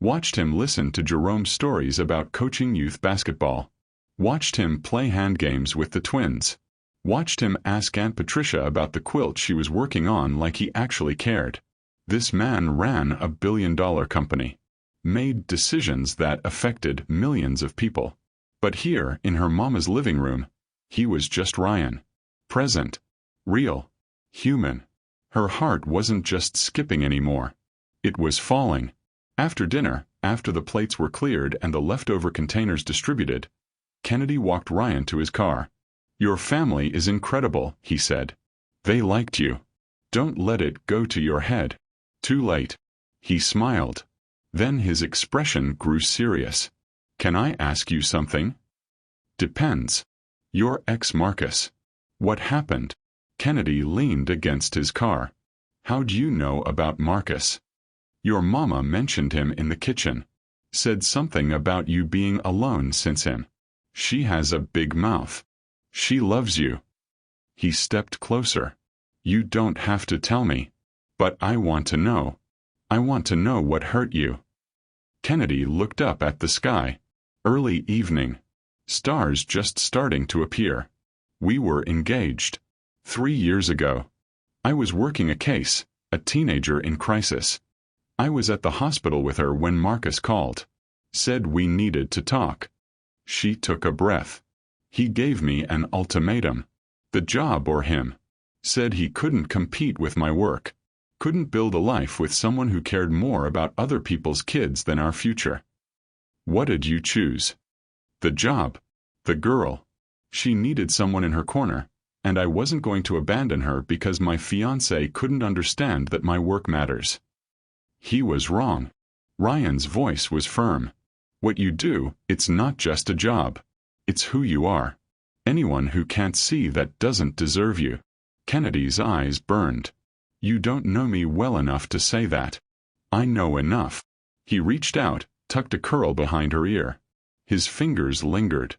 Watched him listen to Jerome's stories about coaching youth basketball. Watched him play hand games with the twins. Watched him ask Aunt Patricia about the quilt she was working on like he actually cared. This man ran a billion-dollar company. Made decisions that affected millions of people. But here, in her mama's living room, he was just Ryan. Present. Real. Human. Her heart wasn't just skipping anymore. It was falling. After dinner, after the plates were cleared and the leftover containers distributed, Kennedy walked Ryan to his car. Your family is incredible, he said. They liked you. Don't let it go to your head. Too late. He smiled. Then his expression grew serious. Can I ask you something? Depends. Your ex-Marcus. What happened? Kennedy leaned against his car. How'd you know about Marcus? Your mama mentioned him in the kitchen. Said something about you being alone since him. She has a big mouth. She loves you. He stepped closer. You don't have to tell me. But I want to know. I want to know what hurt you. Kennedy looked up at the sky. Early evening. Stars just starting to appear. We were engaged. 3 years ago. I was working a case, a teenager in crisis. I was at the hospital with her when Marcus called. Said we needed to talk. She took a breath. He gave me an ultimatum. The job or him. Said he couldn't compete with my work. Couldn't build a life with someone who cared more about other people's kids than our future. What did you choose? The job. The girl. She needed someone in her corner, and I wasn't going to abandon her because my fiancé couldn't understand that my work matters. He was wrong. Ryan's voice was firm. What you do, it's not just a job. It's who you are. Anyone who can't see that doesn't deserve you. Kennedy's eyes burned. You don't know me well enough to say that. I know enough. He reached out, tucked a curl behind her ear. His fingers lingered.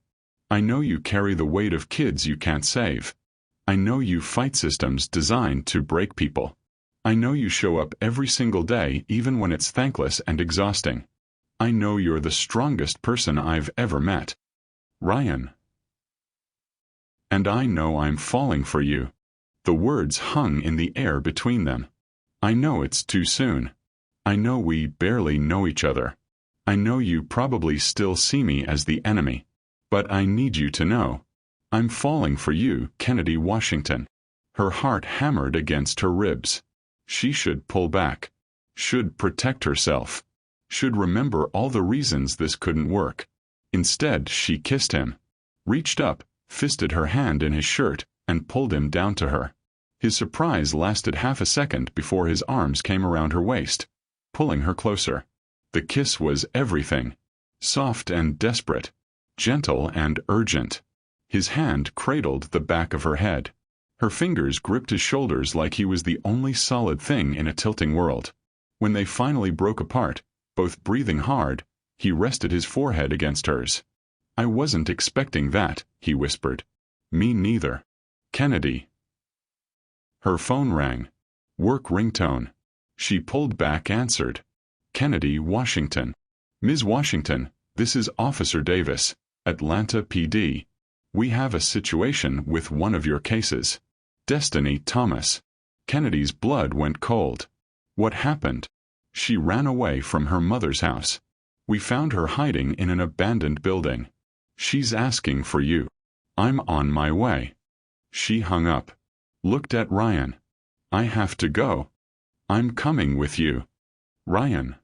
I know you carry the weight of kids you can't save. I know you fight systems designed to break people. I know you show up every single day even when it's thankless and exhausting. I know you're the strongest person I've ever met. Ryan. And I know I'm falling for you. The words hung in the air between them. I know it's too soon. I know we barely know each other. I know you probably still see me as the enemy. But I need you to know. I'm falling for you, Kennedy Washington. Her heart hammered against her ribs. She should pull back. Should protect herself. Should remember all the reasons this couldn't work. Instead, she kissed him. Reached up, fisted her hand in his shirt, and pulled him down to her. His surprise lasted half a second before his arms came around her waist, pulling her closer. The kiss was everything. Soft and desperate. Gentle and urgent. His hand cradled the back of her head. Her fingers gripped his shoulders like he was the only solid thing in a tilting world. When they finally broke apart, both breathing hard, he rested his forehead against hers. I wasn't expecting that, he whispered. Me neither. Kennedy. Her phone rang. Work ringtone. She pulled back, answered. Kennedy Washington. Ms. Washington, this is Officer Davis, Atlanta PD. We have a situation with one of your cases. Destiny Thomas. Kennedy's blood went cold. What happened? She ran away from her mother's house. We found her hiding in an abandoned building. She's asking for you. I'm on my way. She hung up. Looked at Ryan. I have to go. I'm coming with you. Ryan.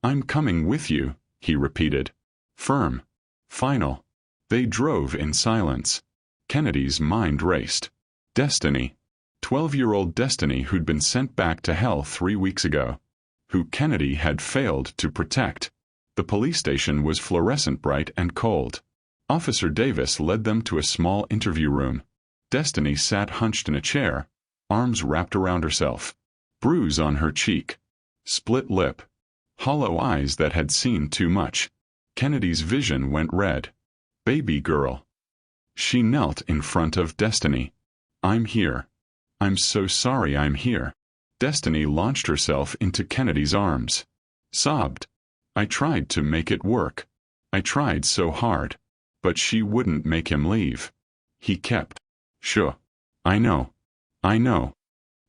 I'm coming with you, he repeated. Firm. Final. They drove in silence. Kennedy's mind raced. Destiny. 12-year-old Destiny who'd been sent back to hell 3 weeks ago. Who Kennedy had failed to protect. The police station was fluorescent bright and cold. Officer Davis led them to a small interview room. Destiny sat hunched in a chair, arms wrapped around herself. Bruise on her cheek. Split lip. Hollow eyes that had seen too much. Kennedy's vision went red. Baby girl. She knelt in front of Destiny. I'm here. I'm so sorry I'm here. Destiny launched herself into Kennedy's arms. Sobbed. I tried to make it work. I tried so hard. But she wouldn't make him leave. He kept. Sure. I know. I know.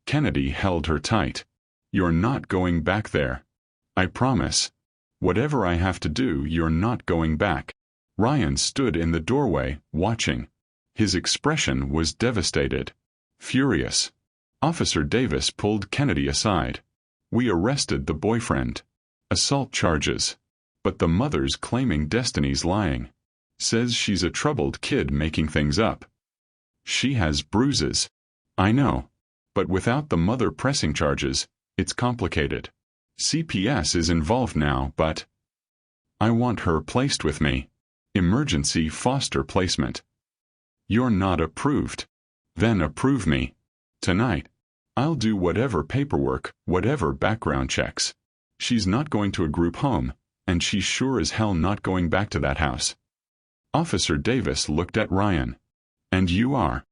Kennedy held her tight. You're not going back there. I promise. Whatever I have to do, you're not going back. Ryan stood in the doorway, watching. His expression was devastated. Furious. Officer Davis pulled Kennedy aside. We arrested the boyfriend. Assault charges. But the mother's claiming Destiny's lying. Says she's a troubled kid making things up. She has bruises. I know. But without the mother pressing charges, it's complicated. CPS is involved now, but I want her placed with me. Emergency foster placement. You're not approved. Then approve me. Tonight. I'll do whatever paperwork, whatever background checks. She's not going to a group home, and she's sure as hell not going back to that house. Officer Davis looked at Ryan. And you are.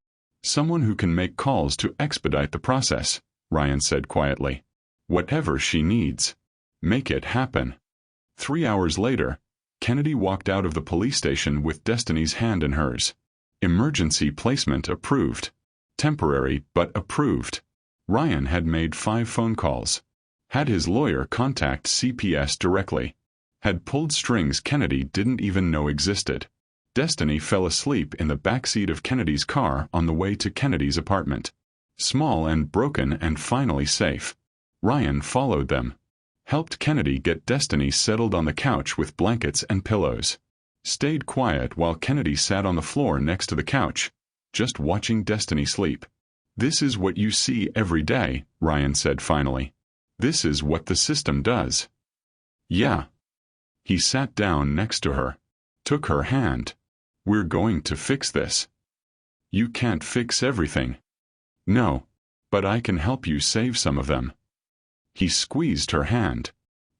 Someone who can make calls to expedite the process, Ryan said quietly. Whatever she needs. Make it happen. 3 hours later, Kennedy walked out of the police station with Destiny's hand in hers. Emergency placement approved. Temporary, but approved. Ryan had made 5 phone calls. Had his lawyer contact CPS directly. Had pulled strings Kennedy didn't even know existed. Destiny fell asleep in the backseat of Kennedy's car on the way to Kennedy's apartment. Small and broken and finally safe. Ryan followed them. Helped Kennedy get Destiny settled on the couch with blankets and pillows. Stayed quiet while Kennedy sat on the floor next to the couch, just watching Destiny sleep. "This is what you see every day," Ryan said finally. "This is what the system does." "Yeah." He sat down next to her. Took her hand. "We're going to fix this." "You can't fix everything." "No. But I can help you save some of them." He squeezed her hand.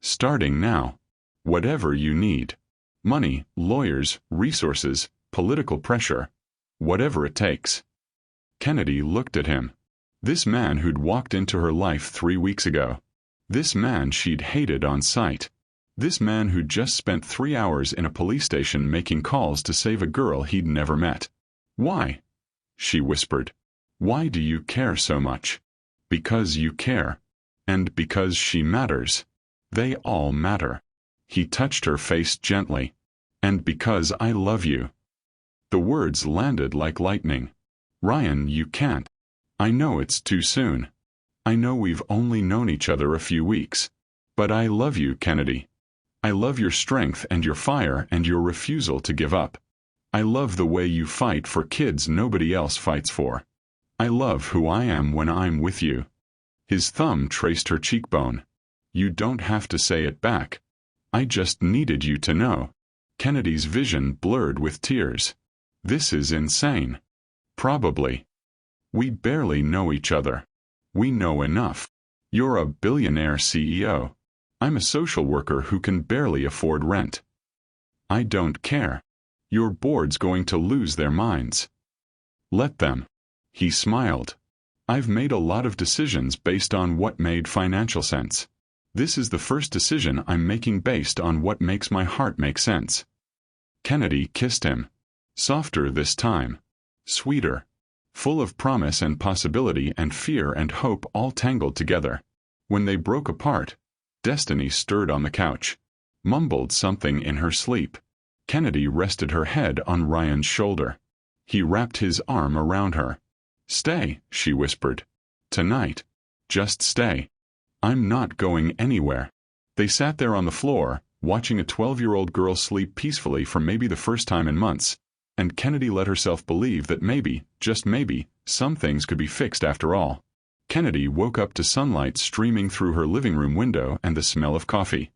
"Starting now. Whatever you need. Money, lawyers, resources, political pressure. Whatever it takes." Kennedy looked at him. This man who'd walked into her life 3 weeks ago. This man she'd hated on sight. This man who'd just spent 3 hours in a police station making calls to save a girl he'd never met. "Why?" she whispered. "Why do you care so much?" "Because you care. And because she matters. They all matter." He touched her face gently. "And because I love you." The words landed like lightning. "Ryan, you can't. I know it's too soon. I know we've only known each other a few weeks. But I love you, Kennedy. I love your strength and your fire and your refusal to give up. I love the way you fight for kids nobody else fights for. I love who I am when I'm with you." His thumb traced her cheekbone. "You don't have to say it back. I just needed you to know." Kennedy's vision blurred with tears. "This is insane." "Probably. We barely know each other. We know enough. You're a billionaire CEO. I'm a social worker who can barely afford rent. I don't care. Your board's going to lose their minds. Let them." He smiled. "I've made a lot of decisions based on what made financial sense. This is the first decision I'm making based on what makes my heart make sense." Kennedy kissed him. Softer this time. Sweeter. Full of promise and possibility and fear and hope all tangled together. When they broke apart, Destiny stirred on the couch. Mumbled something in her sleep. Kennedy rested her head on Ryan's shoulder. He wrapped his arm around her. "Stay," she whispered. "Tonight. Just stay. I'm not going anywhere." They sat there on the floor, watching a 12-year-old girl sleep peacefully for maybe the first time in months, and Kennedy let herself believe that maybe, just maybe, some things could be fixed after all. Kennedy woke up to sunlight streaming through her living room window and the smell of coffee.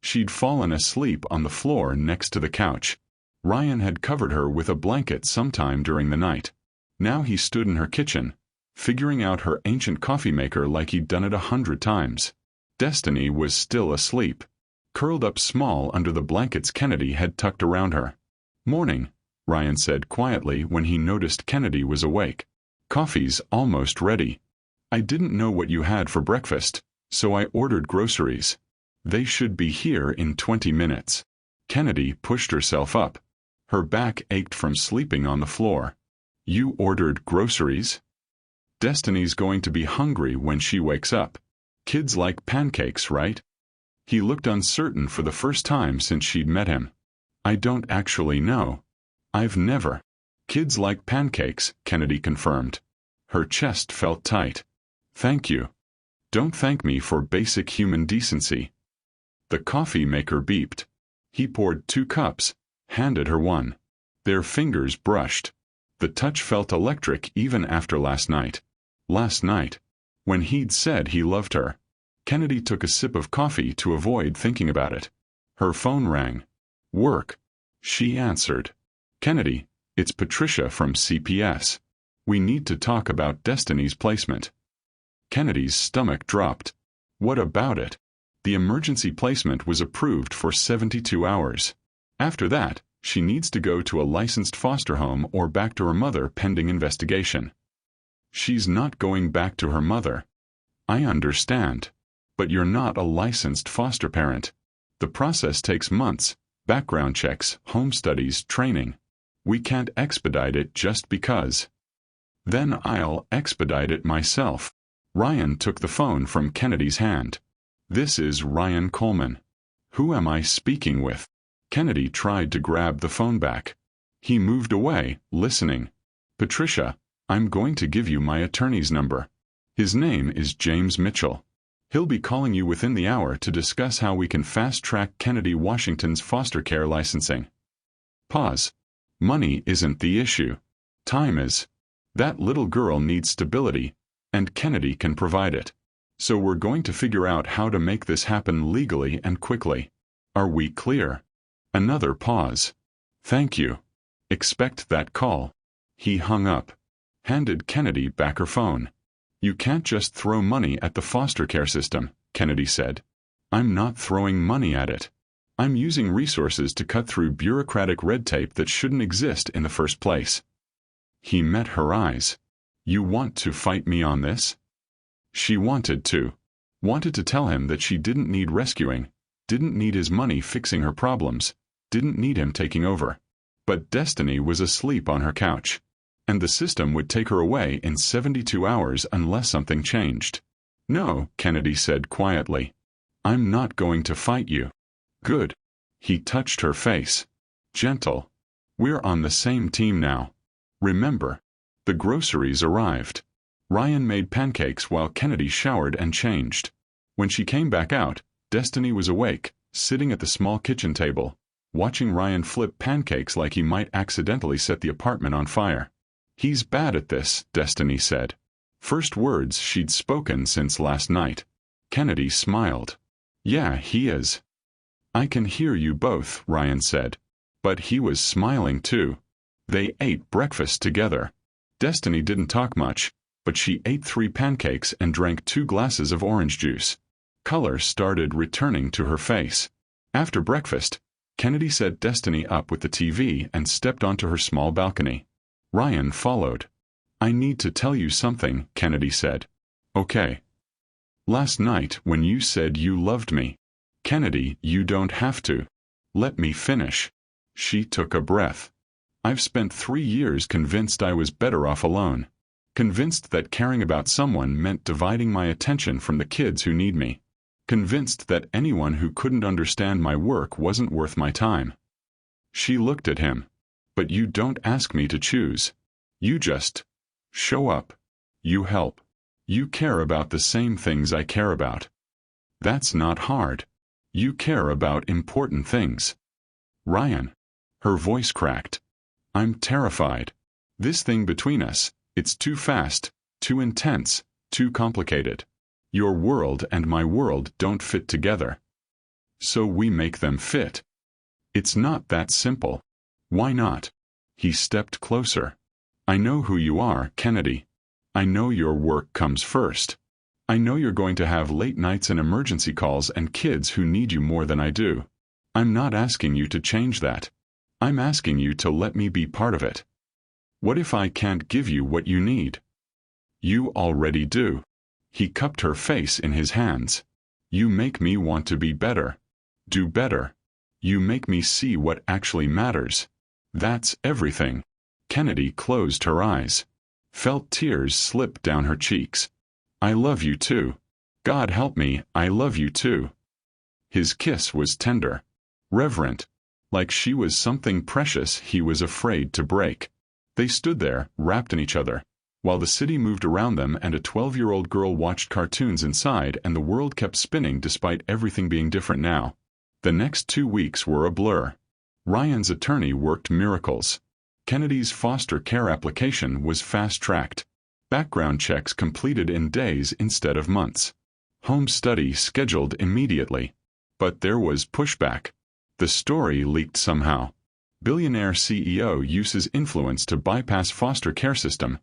She'd fallen asleep on the floor next to the couch. Ryan had covered her with a blanket sometime during the night. Now he stood in her kitchen, figuring out her ancient coffee maker like he'd done it 100 times. Destiny was still asleep, curled up small under the blankets Kennedy had tucked around her. "Morning," Ryan said quietly when he noticed Kennedy was awake. "Coffee's almost ready. I didn't know what you had for breakfast, so I ordered groceries. They should be here in 20 minutes. Kennedy pushed herself up. Her back ached from sleeping on the floor. "You ordered groceries?" "Destiny's going to be hungry when she wakes up. Kids like pancakes, right?" He looked uncertain for the first time since she'd met him. "I don't actually know. I've never." "Kids like pancakes," Kennedy confirmed. Her chest felt tight. "Thank you. Don't thank me for basic human decency." The coffee maker beeped. He poured 2 cups, handed her one. Their fingers brushed. The touch felt electric even after last night. Last night, when he'd said he loved her. Kennedy took a sip of coffee to avoid thinking about it. Her phone rang. "Work." She answered. "Kennedy, it's Patricia from CPS. We need to talk about Destiny's placement." Kennedy's stomach dropped. "What about it?" The emergency placement was approved for 72 hours. After that, she needs to go to a licensed foster home or back to her mother pending investigation. "She's not going back to her mother." "I understand. But you're not a licensed foster parent. The process takes months, Background checks, home studies, training. We can't expedite it just because. Then I'll expedite it myself. Ryan took the phone from Kennedy's hand. This is Ryan Coleman. Who am I speaking with? Kennedy tried to grab the phone back. He moved away, listening. Patricia, I'm going to give you my attorney's number. His name is James Mitchell. He'll be calling you within the hour to discuss how we can fast-track Kennedy Washington's foster care licensing. Pause. Money isn't the issue. Time is. That little girl needs stability, and Kennedy can provide it. So we're going to figure out how to make this happen legally and quickly. Are we clear? Another pause. Thank you. Expect that call. He hung up. Handed Kennedy back her phone. You can't just throw money at the foster care system, Kennedy said. I'm not throwing money at it. I'm using resources to cut through bureaucratic red tape that shouldn't exist in the first place. He met her eyes. You want to fight me on this? She wanted to. Wanted to tell him that she didn't need rescuing, didn't need his money fixing her problems, didn't need him taking over. But Destiny was asleep on her couch. And the system would take her away in 72 hours unless something changed. No, Kennedy said quietly. I'm not going to fight you. Good. He touched her face. Gentle. We're on the same team now. Remember. The groceries arrived. Ryan made pancakes while Kennedy showered and changed. When she came back out, Destiny was awake, sitting at the small kitchen table, watching Ryan flip pancakes like he might accidentally set the apartment on fire. He's bad at this, Destiny said. First words she'd spoken since last night. Kennedy smiled. Yeah, he is. I can hear you both, Ryan said. But he was smiling too. They ate breakfast together. Destiny didn't talk much, but she ate 3 pancakes and drank 2 glasses of orange juice. Color started returning to her face. After breakfast, Kennedy set Destiny up with the TV and stepped onto her small balcony. Ryan followed. I need to tell you something, Kennedy said. Okay. Last night when you said you loved me. Kennedy, you don't have to. Let me finish. She took a breath. I've spent 3 years convinced I was better off alone. Convinced that caring about someone meant dividing my attention from the kids who need me. Convinced that anyone who couldn't understand my work wasn't worth my time. She looked at him. But you don't ask me to choose. You just show up. You help. You care about the same things I care about. That's not hard. You care about important things. Ryan. Her voice cracked. I'm terrified. This thing between us, it's too fast, too intense, too complicated. Your world and my world don't fit together. So we make them fit. It's not that simple. Why not? He stepped closer. I know who you are, Kennedy. I know your work comes first. I know you're going to have late nights and emergency calls and kids who need you more than I do. I'm not asking you to change that. I'm asking you to let me be part of it. What if I can't give you what you need? You already do. He cupped her face in his hands. You make me want to be better. Do better. You make me see what actually matters. That's everything. Kennedy closed her eyes. Felt tears slip down her cheeks. I love you too. God help me, I love you too. His kiss was tender. Reverent. Like she was something precious he was afraid to break. They stood there, wrapped in each other, while the city moved around them and a 12-year-old girl watched cartoons inside and the world kept spinning despite everything being different now. The next 2 weeks were a blur. Ryan's attorney worked miracles. Kennedy's foster care application was fast-tracked. Background checks completed in days instead of months. Home study scheduled immediately. But there was pushback. The story leaked somehow. Billionaire CEO uses influence to bypass foster care system.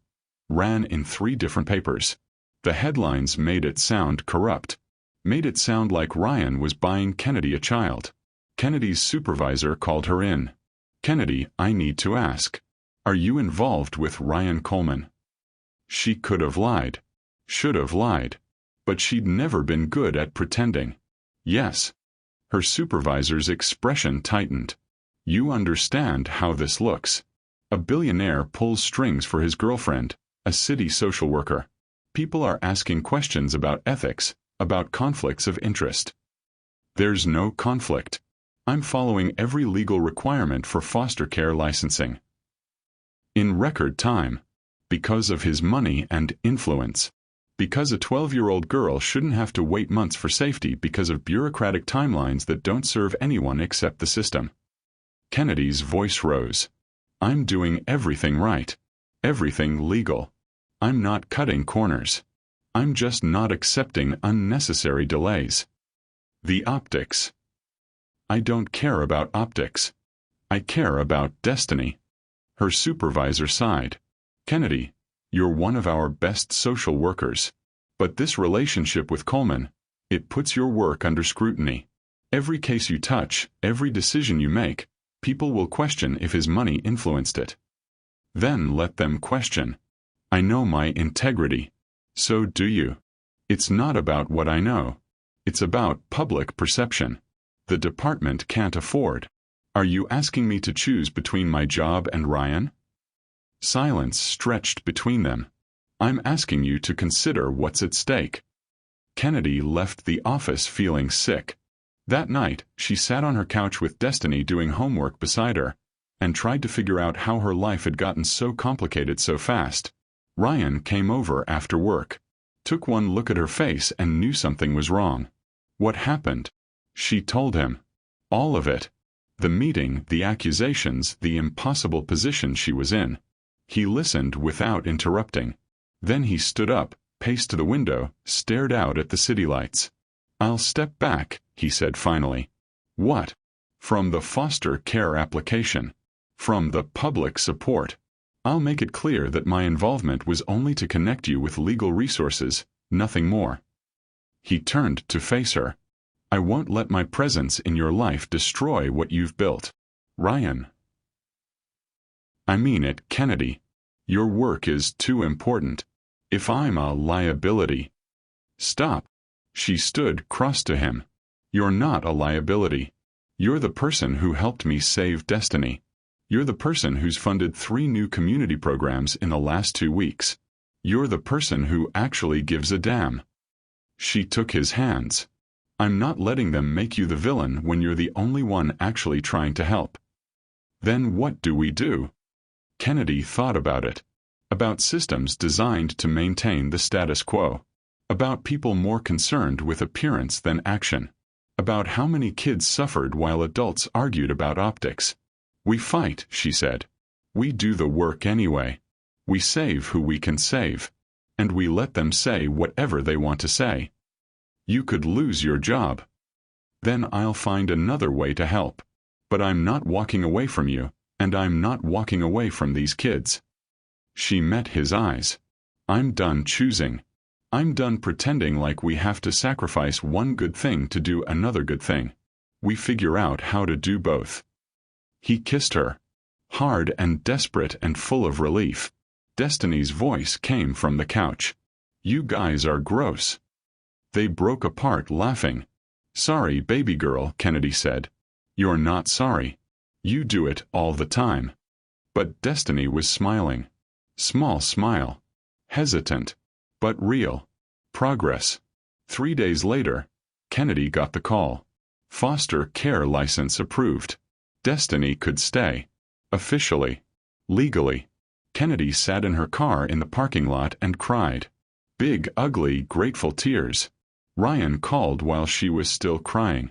Ran in 3 different papers. The headlines made it sound corrupt. Made it sound like Ryan was buying Kennedy a child. Kennedy's supervisor called her in. Kennedy, I need to ask. Are you involved with Ryan Coleman? She could have lied. Should have lied. But she'd never been good at pretending. Yes. Her supervisor's expression tightened. You understand how this looks. A billionaire pulls strings for his girlfriend, a city social worker. People are asking questions about ethics, about conflicts of interest. There's no conflict. I'm following every legal requirement for foster care licensing. In record time. Because of his money and influence. Because a 12-year-old girl shouldn't have to wait months for safety because of bureaucratic timelines that don't serve anyone except the system. Kennedy's voice rose. I'm doing everything right. Everything legal. I'm not cutting corners. I'm just not accepting unnecessary delays. The optics. I don't care about optics. I care about destiny. Her supervisor sighed. Kennedy, you're one of our best social workers. But this relationship with Coleman, it puts your work under scrutiny. Every case you touch, every decision you make, people will question if his money influenced it. Then let them question. I know my integrity. So do you. It's not about what I know. It's about public perception. The department can't afford. Are you asking me to choose between my job and Ryan? Silence stretched between them. I'm asking you to consider what's at stake. Kennedy left the office feeling sick. That night, she sat on her couch with Destiny doing homework beside her, and tried to figure out how her life had gotten so complicated so fast. Ryan came over after work, took one look at her face and knew something was wrong. What happened? She told him. All of it. The meeting, the accusations, the impossible position she was in. He listened without interrupting. Then he stood up, paced to the window, stared out at the city lights. I'll step back, he said finally. What? From the foster care application. From the public support. I'll make it clear that my involvement was only to connect you with legal resources, nothing more. He turned to face her. I won't let my presence in your life destroy what you've built. Ryan. I mean it, Kennedy. Your work is too important. If I'm a liability. Stop. She stood cross to him. You're not a liability. You're the person who helped me save Destiny. You're the person who's funded 3 new community programs in the last 2 weeks. You're the person who actually gives a damn. She took his hands. I'm not letting them make you the villain when you're the only one actually trying to help. Then what do we do? Kennedy thought about it. About systems designed to maintain the status quo. About people more concerned with appearance than action. About how many kids suffered while adults argued about optics. We fight, she said. We do the work anyway. We save who we can save. And we let them say whatever they want to say. You could lose your job. Then I'll find another way to help. But I'm not walking away from you, and I'm not walking away from these kids. She met his eyes. I'm done choosing. I'm done pretending like we have to sacrifice one good thing to do another good thing. We figure out how to do both. He kissed her. Hard and desperate and full of relief. Destiny's voice came from the couch. You guys are gross. They broke apart laughing. Sorry, baby girl, Kennedy said. You're not sorry. You do it all the time. But Destiny was smiling. Small smile. Hesitant. But real. Progress. 3 days later, Kennedy got the call. Foster care license approved. Destiny could stay. Officially. Legally. Kennedy sat in her car in the parking lot and cried. Big, ugly, grateful tears. Ryan called while she was still crying.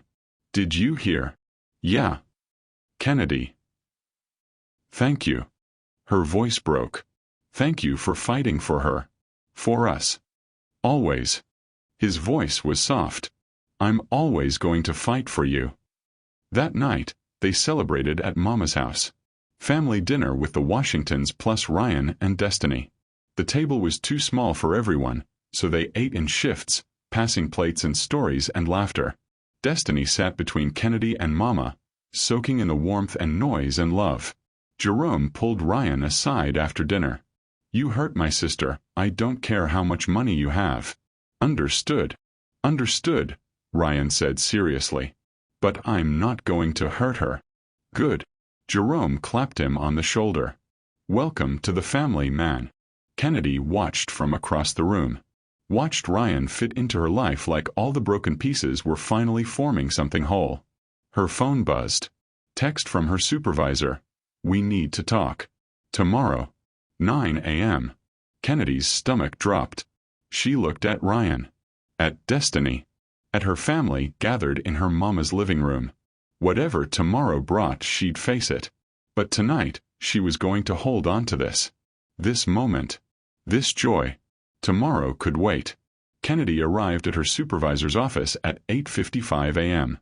Did you hear? Yeah. Kennedy. Thank you. Her voice broke. Thank you for fighting for her. For us. Always. His voice was soft. I'm always going to fight for you. That night, they celebrated at Mama's house. Family dinner with the Washingtons plus Ryan and Destiny. The table was too small for everyone, so they ate in shifts, passing plates and stories and laughter. Destiny sat between Kennedy and Mama, soaking in the warmth and noise and love. Jerome pulled Ryan aside after dinner. You hurt my sister. I don't care how much money you have. Understood. Understood, Ryan said seriously. But I'm not going to hurt her. Good. Jerome clapped him on the shoulder. Welcome to the family, man. Kennedy watched from across the room. Watched Ryan fit into her life like all the broken pieces were finally forming something whole. Her phone buzzed. Text from her supervisor. We need to talk. Tomorrow. 9 a.m. Kennedy's stomach dropped. She looked at Ryan. At Destiny. At her family gathered in her mama's living room. Whatever tomorrow brought, she'd face it. But tonight, she was going to hold on to this. This moment. This joy. Tomorrow could wait. Kennedy arrived at her supervisor's office at 8:55 a.m.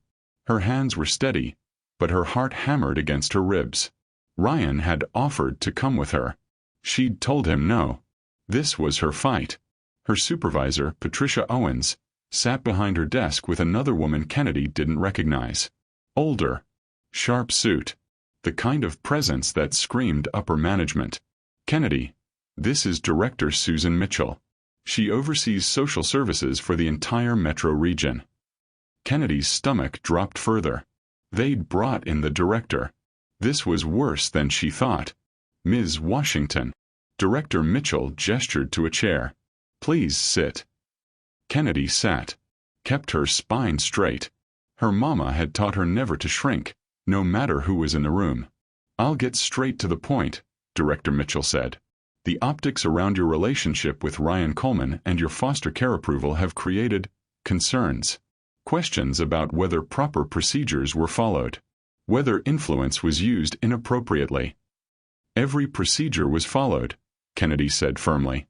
Her hands were steady, but her heart hammered against her ribs. Ryan had offered to come with her. She'd told him no. This was her fight. Her supervisor, Patricia Owens, sat behind her desk with another woman Kennedy didn't recognize. Older. Sharp suit. The kind of presence that screamed upper management. Kennedy. This is Director Susan Mitchell. She oversees social services for the entire metro region. Kennedy's stomach dropped further. They'd brought in the director. This was worse than she thought. Ms. Washington. Director Mitchell gestured to a chair. Please sit. Kennedy sat. Kept her spine straight. Her mama had taught her never to shrink, no matter who was in the room. I'll get straight to the point, Director Mitchell said. The optics around your relationship with Ryan Coleman and your foster care approval have created concerns. Questions about whether proper procedures were followed. Whether influence was used inappropriately. Every procedure was followed, Kennedy said firmly.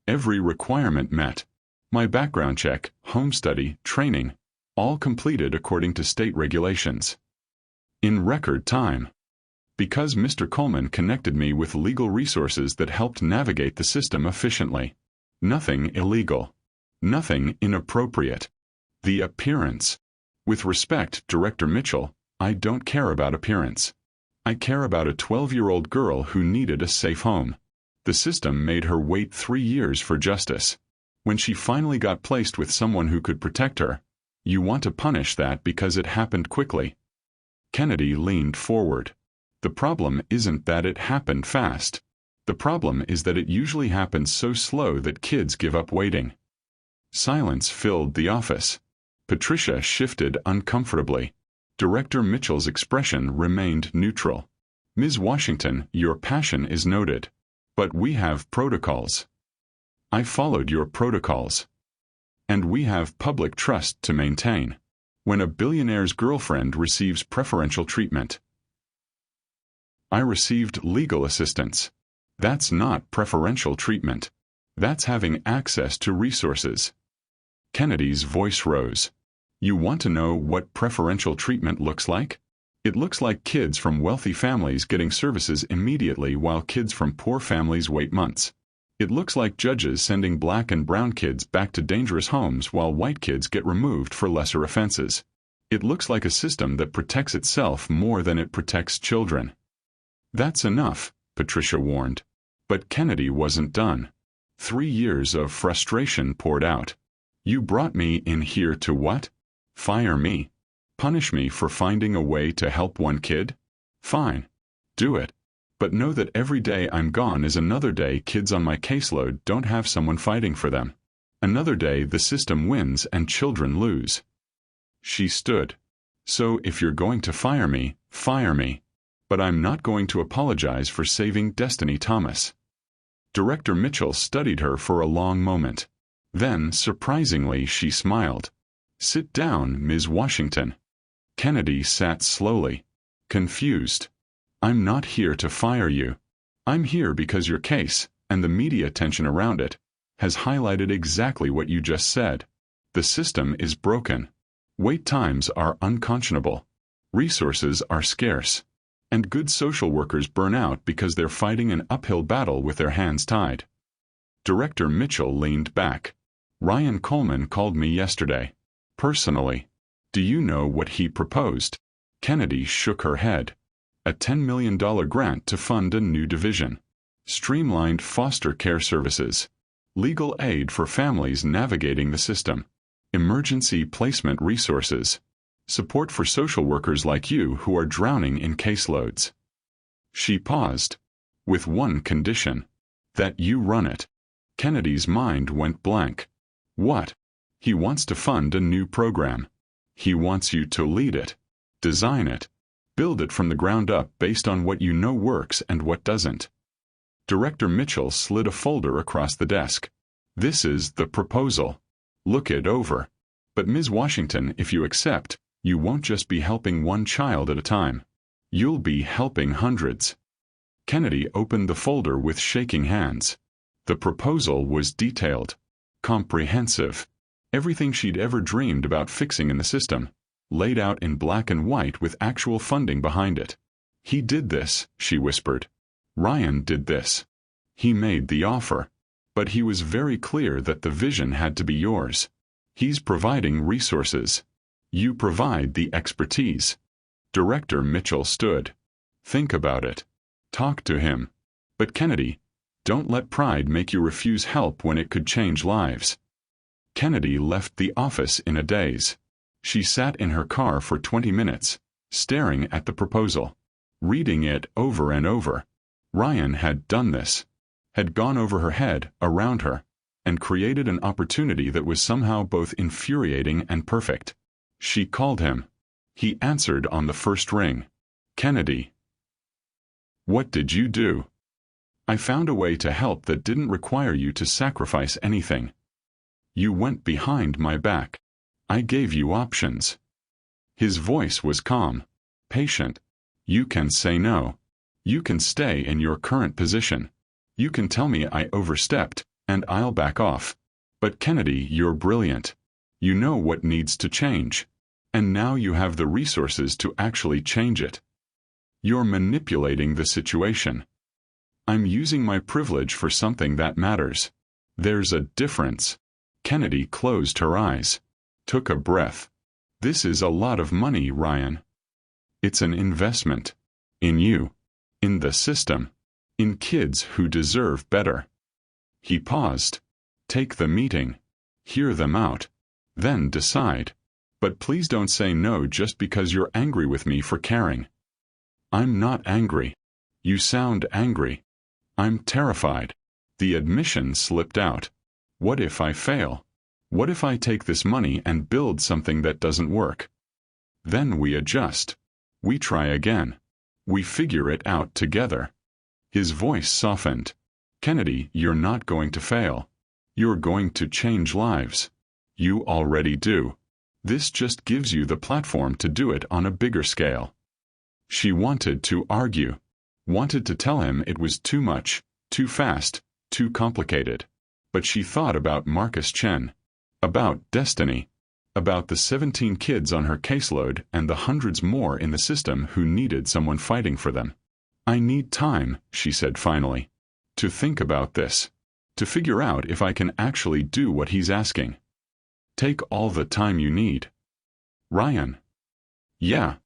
Every requirement met. My background check, home study, training, all completed according to state regulations. In record time. Because Mr. Coleman connected me with legal resources that helped navigate the system efficiently. Nothing illegal. Nothing inappropriate. The appearance. With respect, Director Mitchell, I don't care about appearance. I care about a 12-year-old girl who needed a safe home. The system made her wait 3 years for justice. When she finally got placed with someone who could protect her, you want to punish that because it happened quickly. Kennedy leaned forward. The problem isn't that it happened fast. The problem is that it usually happens so slow that kids give up waiting. Silence filled the office. Patricia shifted uncomfortably. Director Mitchell's expression remained neutral. Ms. Washington, your passion is noted. But we have protocols. I followed your protocols. And we have public trust to maintain. When a billionaire's girlfriend receives preferential treatment. I received legal assistance. That's not preferential treatment. That's having access to resources. Kennedy's voice rose. You want to know what preferential treatment looks like? It looks like kids from wealthy families getting services immediately while kids from poor families wait months. It looks like judges sending black and brown kids back to dangerous homes while white kids get removed for lesser offenses. It looks like a system that protects itself more than it protects children. That's enough, Patricia warned. But Kennedy wasn't done. 3 years of frustration poured out. You brought me in here to what? Fire me? Punish me for finding a way to help one kid? Fine. Do it. But know that every day I'm gone is another day kids on my caseload don't have someone fighting for them. Another day the system wins and children lose. She stood. So if you're going to fire me, fire me. But I'm not going to apologize for saving Destiny Thomas. Director Mitchell studied her for a long moment. Then, surprisingly, she smiled. Sit down, Ms. Washington. Kennedy sat slowly. Confused. I'm not here to fire you. I'm here because your case, and the media attention around it, has highlighted exactly what you just said. The system is broken. Wait times are unconscionable. Resources are scarce. And good social workers burn out because they're fighting an uphill battle with their hands tied. Director Mitchell leaned back. Ryan Coleman called me yesterday. Personally. Do you know what he proposed? Kennedy shook her head. A $10 million grant to fund a new division. Streamlined foster care services. Legal aid for families navigating the system. Emergency placement resources. Support for social workers like you who are drowning in caseloads. She paused. With one condition. That you run it. Kennedy's mind went blank. What? He wants to fund a new program. He wants you to lead it. Design it. Build it from the ground up based on what you know works and what doesn't. Director Mitchell slid a folder across the desk. This is the proposal. Look it over. But Ms. Washington, if you accept, you won't just be helping one child at a time. You'll be helping hundreds. Kennedy opened the folder with shaking hands. The proposal was detailed. Comprehensive. Everything she'd ever dreamed about fixing in the system. Laid out in black and white with actual funding behind it. He did this, she whispered. Ryan did this. He made the offer. But he was very clear that the vision had to be yours. He's providing resources. You provide the expertise. Director Mitchell stood. Think about it. Talk to him. But Kennedy, don't let pride make you refuse help when it could change lives. Kennedy left the office in a daze. She sat in her car for 20 minutes, staring at the proposal, reading it over and over. Ryan had done this, had gone over her head, around her, and created an opportunity that was somehow both infuriating and perfect. She called him. He answered on the first ring. Kennedy. What did you do? I found a way to help that didn't require you to sacrifice anything. You went behind my back. I gave you options. His voice was calm, patient. You can say no. You can stay in your current position. You can tell me I overstepped, and I'll back off. But Kennedy, you're brilliant. You know what needs to change. And now you have the resources to actually change it. You're manipulating the situation. I'm using my privilege for something that matters. There's a difference. Kennedy closed her eyes. Took a breath. This is a lot of money, Ryan. It's an investment. In you. In the system. In kids who deserve better. He paused. Take the meeting. Hear them out. Then decide. But please don't say no just because you're angry with me for caring. I'm not angry. You sound angry. I'm terrified. The admission slipped out. What if I fail? What if I take this money and build something that doesn't work? Then we adjust. We try again. We figure it out together. His voice softened. Kennedy, you're not going to fail. You're going to change lives. You already do. This just gives you the platform to do it on a bigger scale. She wanted to argue. Wanted to tell him it was too much, too fast, too complicated. But she thought about Marcus Chen. About destiny. About the 17 kids on her caseload and the hundreds more in the system who needed someone fighting for them. I need time, she said finally. To think about this. To figure out if I can actually do what he's asking. Take all the time you need. Ryan. Yeah.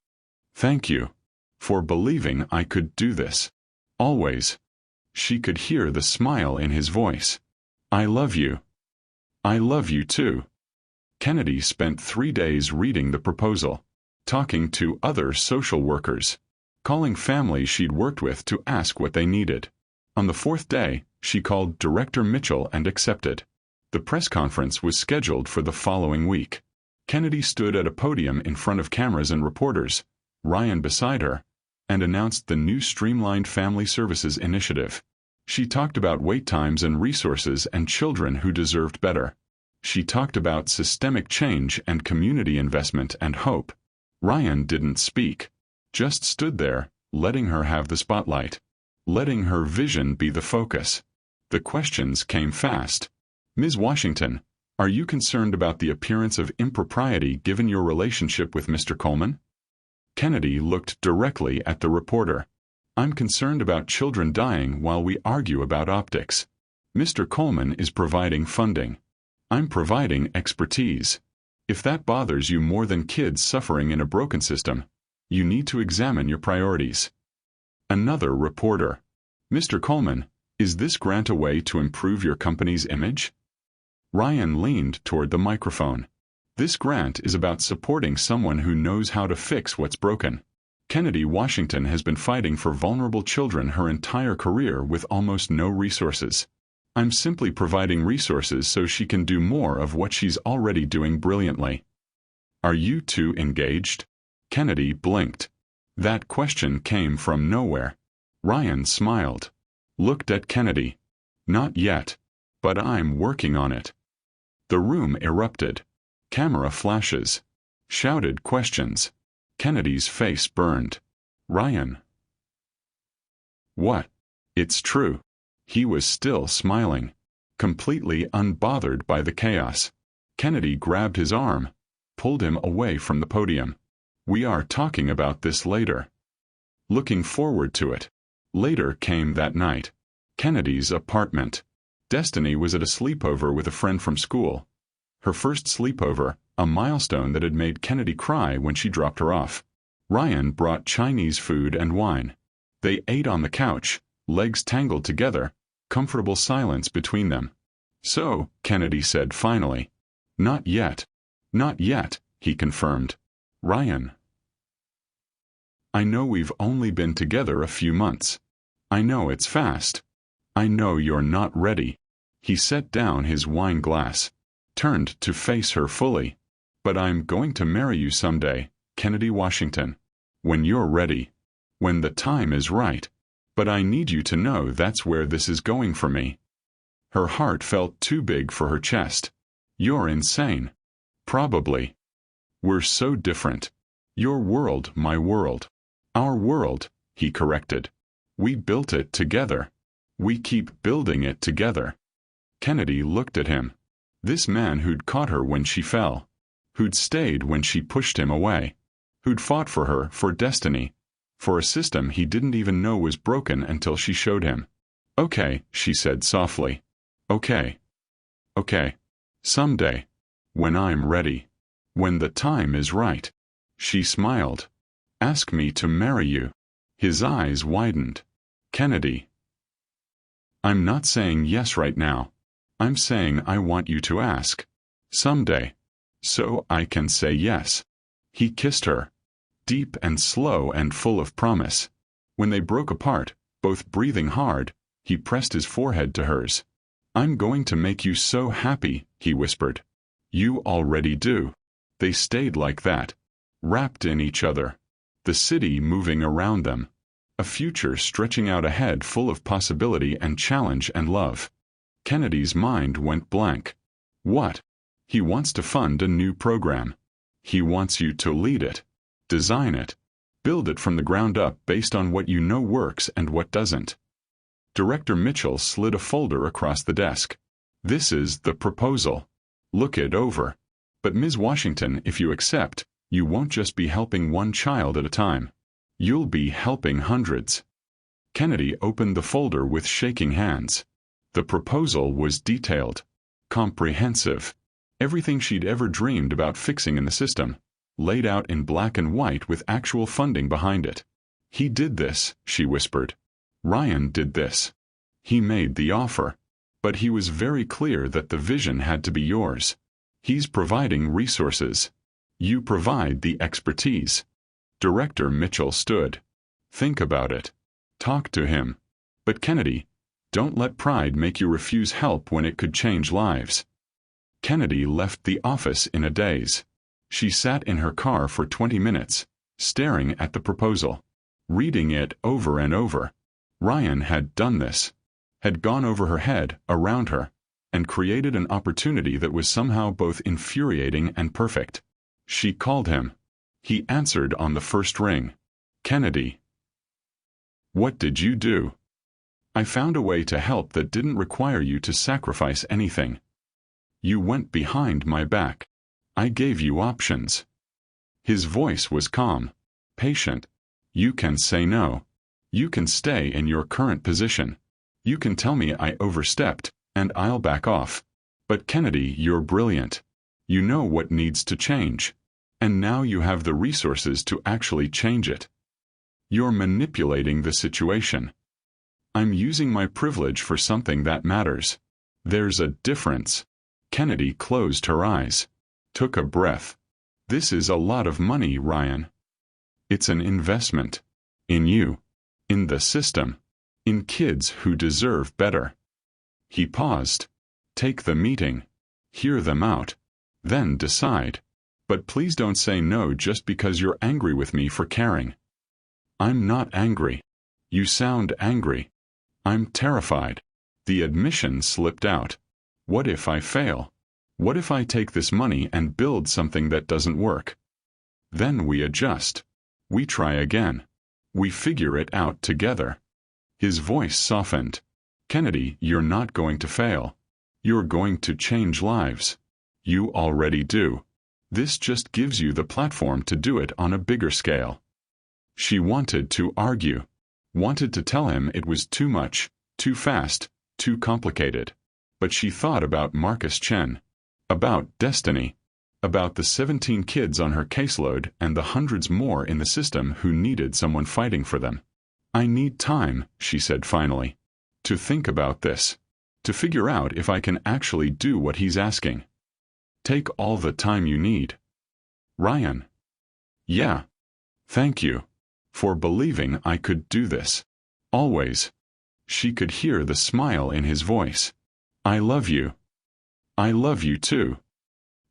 Thank you. For believing I could do this. Always. She could hear the smile in his voice. I love you. I love you too. Kennedy spent 3 days reading the proposal, talking to other social workers, calling families she'd worked with to ask what they needed. On the 4th day, she called Director Mitchell and accepted. The press conference was scheduled for the following week. Kennedy stood at a podium in front of cameras and reporters, Ryan beside her, and announced the new Streamlined Family Services Initiative. She talked about wait times and resources and children who deserved better. She talked about systemic change and community investment and hope. Ryan didn't speak, just stood there, letting her have the spotlight, letting her vision be the focus. The questions came fast. Ms. Washington, are you concerned about the appearance of impropriety given your relationship with Mr. Coleman? Kennedy looked directly at the reporter. I'm concerned about children dying while we argue about optics. Mr. Coleman is providing funding. I'm providing expertise. If that bothers you more than kids suffering in a broken system, you need to examine your priorities. Another reporter. Mr. Coleman, is this grant a way to improve your company's image? Ryan leaned toward the microphone. This grant is about supporting someone who knows how to fix what's broken. Kennedy Washington has been fighting for vulnerable children her entire career with almost no resources. I'm simply providing resources so she can do more of what she's already doing brilliantly. Are you two engaged? Kennedy blinked. That question came from nowhere. Ryan smiled. Looked at Kennedy. Not yet. But I'm working on it. The room erupted. Camera flashes. Shouted questions. Kennedy's face burned. Ryan. What? It's true. He was still smiling, completely unbothered by the chaos. Kennedy grabbed his arm, pulled him away from the podium. We are talking about this later. Looking forward to it. Later came that night. Kennedy's apartment. Destiny was at a sleepover with a friend from school. Her first sleepover, a milestone that had made Kennedy cry when she dropped her off. Ryan brought Chinese food and wine. They ate on the couch, legs tangled together, comfortable silence between them. So, Kennedy said finally. Not yet. Not yet, he confirmed. Ryan. I know we've only been together a few months. I know it's fast. I know you're not ready. He set down his wine glass, turned to face her fully. But I'm going to marry you someday, Kennedy Washington. When you're ready. When the time is right. But I need you to know that's where this is going for me. Her heart felt too big for her chest. You're insane. Probably. We're so different. Your world, my world. Our world, he corrected. We built it together. We keep building it together. Kennedy looked at him. This man who'd caught her when she fell. Who'd stayed when she pushed him away. Who'd fought for her, for destiny. For a system he didn't even know was broken until she showed him. Okay, she said softly. Okay. Okay. Someday. When I'm ready. When the time is right. She smiled. Ask me to marry you. His eyes widened. Kennedy. I'm not saying yes right now. I'm saying I want you to ask. Someday. So I can say yes. He kissed her. Deep and slow and full of promise. When they broke apart, both breathing hard, he pressed his forehead to hers. I'm going to make you so happy, he whispered. You already do. They stayed like that. Wrapped in each other. The city moving around them. A future stretching out ahead full of possibility and challenge and love. Kennedy's mind went blank. What? He wants to fund a new program. He wants you to lead it. Design it. Build it from the ground up based on what you know works and what doesn't. Director Mitchell slid a folder across the desk. This is the proposal. Look it over. But Ms. Washington, if you accept, you won't just be helping one child at a time. You'll be helping hundreds. Kennedy opened the folder with shaking hands. The proposal was detailed. Comprehensive. Everything she'd ever dreamed about fixing in the system. Laid out in black and white with actual funding behind it. He did this, she whispered. Ryan did this. He made the offer. But he was very clear that the vision had to be yours. He's providing resources. You provide the expertise. Director Mitchell stood. Think about it. Talk to him. But Kennedy, don't let pride make you refuse help when it could change lives. Kennedy left the office in a daze. She sat in her car for 20 minutes, staring at the proposal, reading it over and over. Ryan had done this, had gone over her head, around her, and created an opportunity that was somehow both infuriating and perfect. She called him. He answered on the first ring. Kennedy. What did you do? I found a way to help that didn't require you to sacrifice anything. You went behind my back. I gave you options. His voice was calm, patient. You can say no. You can stay in your current position. You can tell me I overstepped, and I'll back off. But Kennedy, you're brilliant. You know what needs to change. And now you have the resources to actually change it. You're manipulating the situation. I'm using my privilege for something that matters. There's a difference. Kennedy closed her eyes. Took a breath. This is a lot of money, Ryan. It's an investment. In you. In the system. In kids who deserve better. He paused. Take the meeting. Hear them out. Then decide. But please don't say no just because you're angry with me for caring. I'm not angry. You sound angry. I'm terrified. The admission slipped out. What if I fail? What if I take this money and build something that doesn't work? Then we adjust. We try again. We figure it out together. His voice softened. Kennedy, you're not going to fail. You're going to change lives. You already do. This just gives you the platform to do it on a bigger scale. She wanted to argue. Wanted to tell him it was too much, too fast, too complicated. But she thought about Marcus Chen. About destiny. About the 17 kids on her caseload and the hundreds more in the system who needed someone fighting for them. I need time, she said finally. To think about this. To figure out if I can actually do what he's asking. Take all the time you need. Ryan. Yeah. Thank you. For believing I could do this. Always. She could hear the smile in his voice. I love you. I love you too.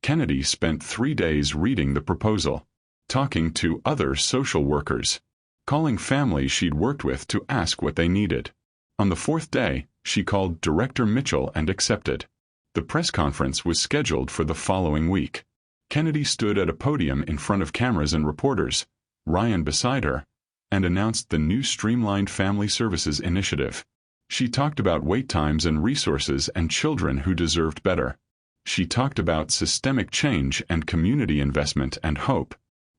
Kennedy spent 3 days reading the proposal, talking to other social workers, calling families she'd worked with to ask what they needed. On the 4th day, she called Director Mitchell and accepted. The press conference was scheduled for the following week. Kennedy stood at a podium in front of cameras and reporters, Ryan beside her, and announced the new Streamlined Family Services Initiative. She talked about wait times and resources and children who deserved better. She talked about systemic change and community investment and hope.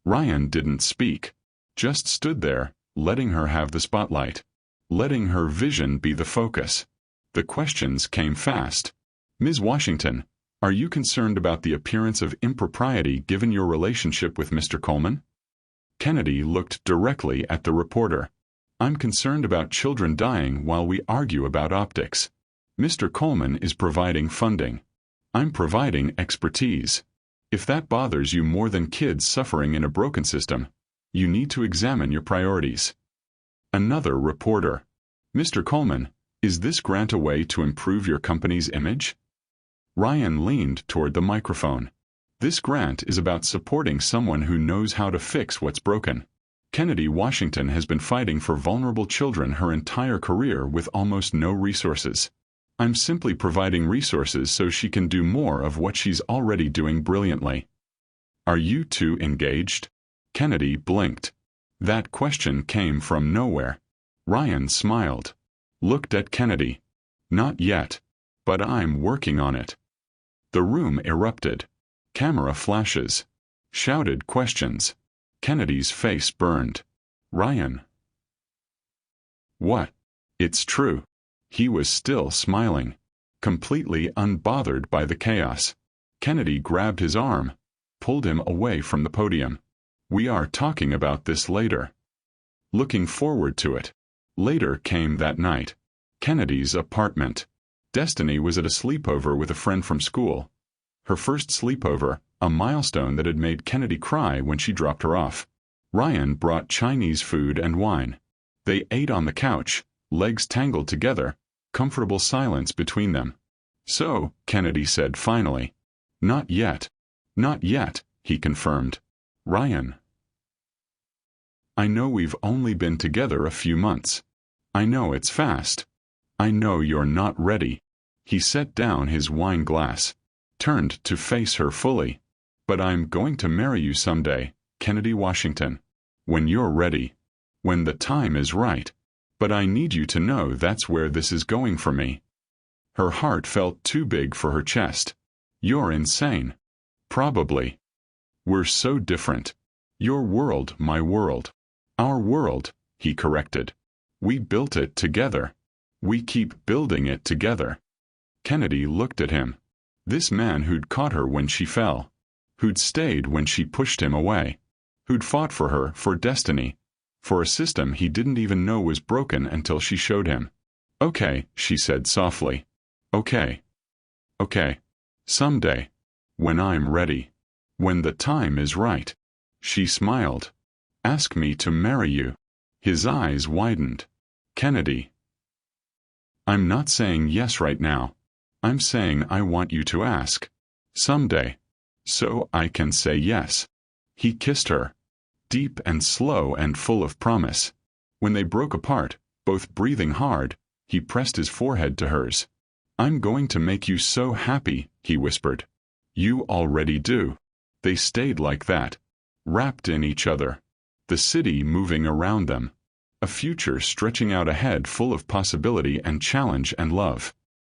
Ryan didn't speak, just stood there, letting her have the spotlight, letting her vision be the focus. The questions came fast. Ms. Washington, are you concerned about the appearance of impropriety given your relationship with Mr. Coleman? Kennedy looked directly at the reporter. I'm concerned about children dying while we argue about optics. Mr. Coleman is providing funding. I'm providing expertise. If that bothers you more than kids suffering in a broken system, you need to examine your priorities. Another reporter. Mr. Coleman, is this grant a way to improve your company's image? Ryan leaned toward the microphone. This grant is about supporting someone who knows how to fix what's broken. Kennedy Washington has been fighting for vulnerable children her entire career with almost no resources. I'm simply providing resources so she can do more of what she's already doing brilliantly. Are you two engaged? Kennedy blinked. That question came from nowhere. Ryan smiled. Looked at Kennedy. Not yet. But I'm working on it. The room erupted. Camera flashes. Shouted questions. Kennedy's face burned. Ryan. What? It's true. He was still smiling. Completely unbothered by the chaos. Kennedy grabbed his arm. Pulled him away from the podium. We are talking about this later. Looking forward to it. Later came that night. Kennedy's apartment. Destiny was at a sleepover with a friend from school. Her first sleepover, a milestone that had made Kennedy cry when she dropped her off. Ryan brought Chinese food and wine. They ate on the couch, legs tangled together, comfortable silence between them. So, Kennedy said finally. Not yet. Not yet, he confirmed. Ryan. I know we've only been together a few months. I know it's fast. I know you're not ready. He set down his wine glass, turned to face her fully. But I'm going to marry you someday, Kennedy Washington. When you're ready. When the time is right. But I need you to know that's where this is going for me. Her heart felt too big for her chest. You're insane. Probably. We're so different. Your world, my world. Our world, he corrected. We built it together. We keep building it together. Kennedy looked at him. This man who'd caught her when she fell. Who'd stayed when she pushed him away. Who'd fought for her, for destiny. For a system he didn't even know was broken until she showed him. Okay, she said softly. Okay. Okay. Someday. When I'm ready. When the time is right. She smiled. Ask me to marry you. His eyes widened. Kennedy. I'm not saying yes right now. I'm saying I want you to ask. Someday. So I can say yes. He kissed her. Deep and slow and full of promise. When they broke apart, both breathing hard, he pressed his forehead to hers. I'm going to make you so happy, he whispered. You already do. They stayed like that, wrapped in each other. The city moving around them. A future stretching out ahead full of possibility and challenge and love.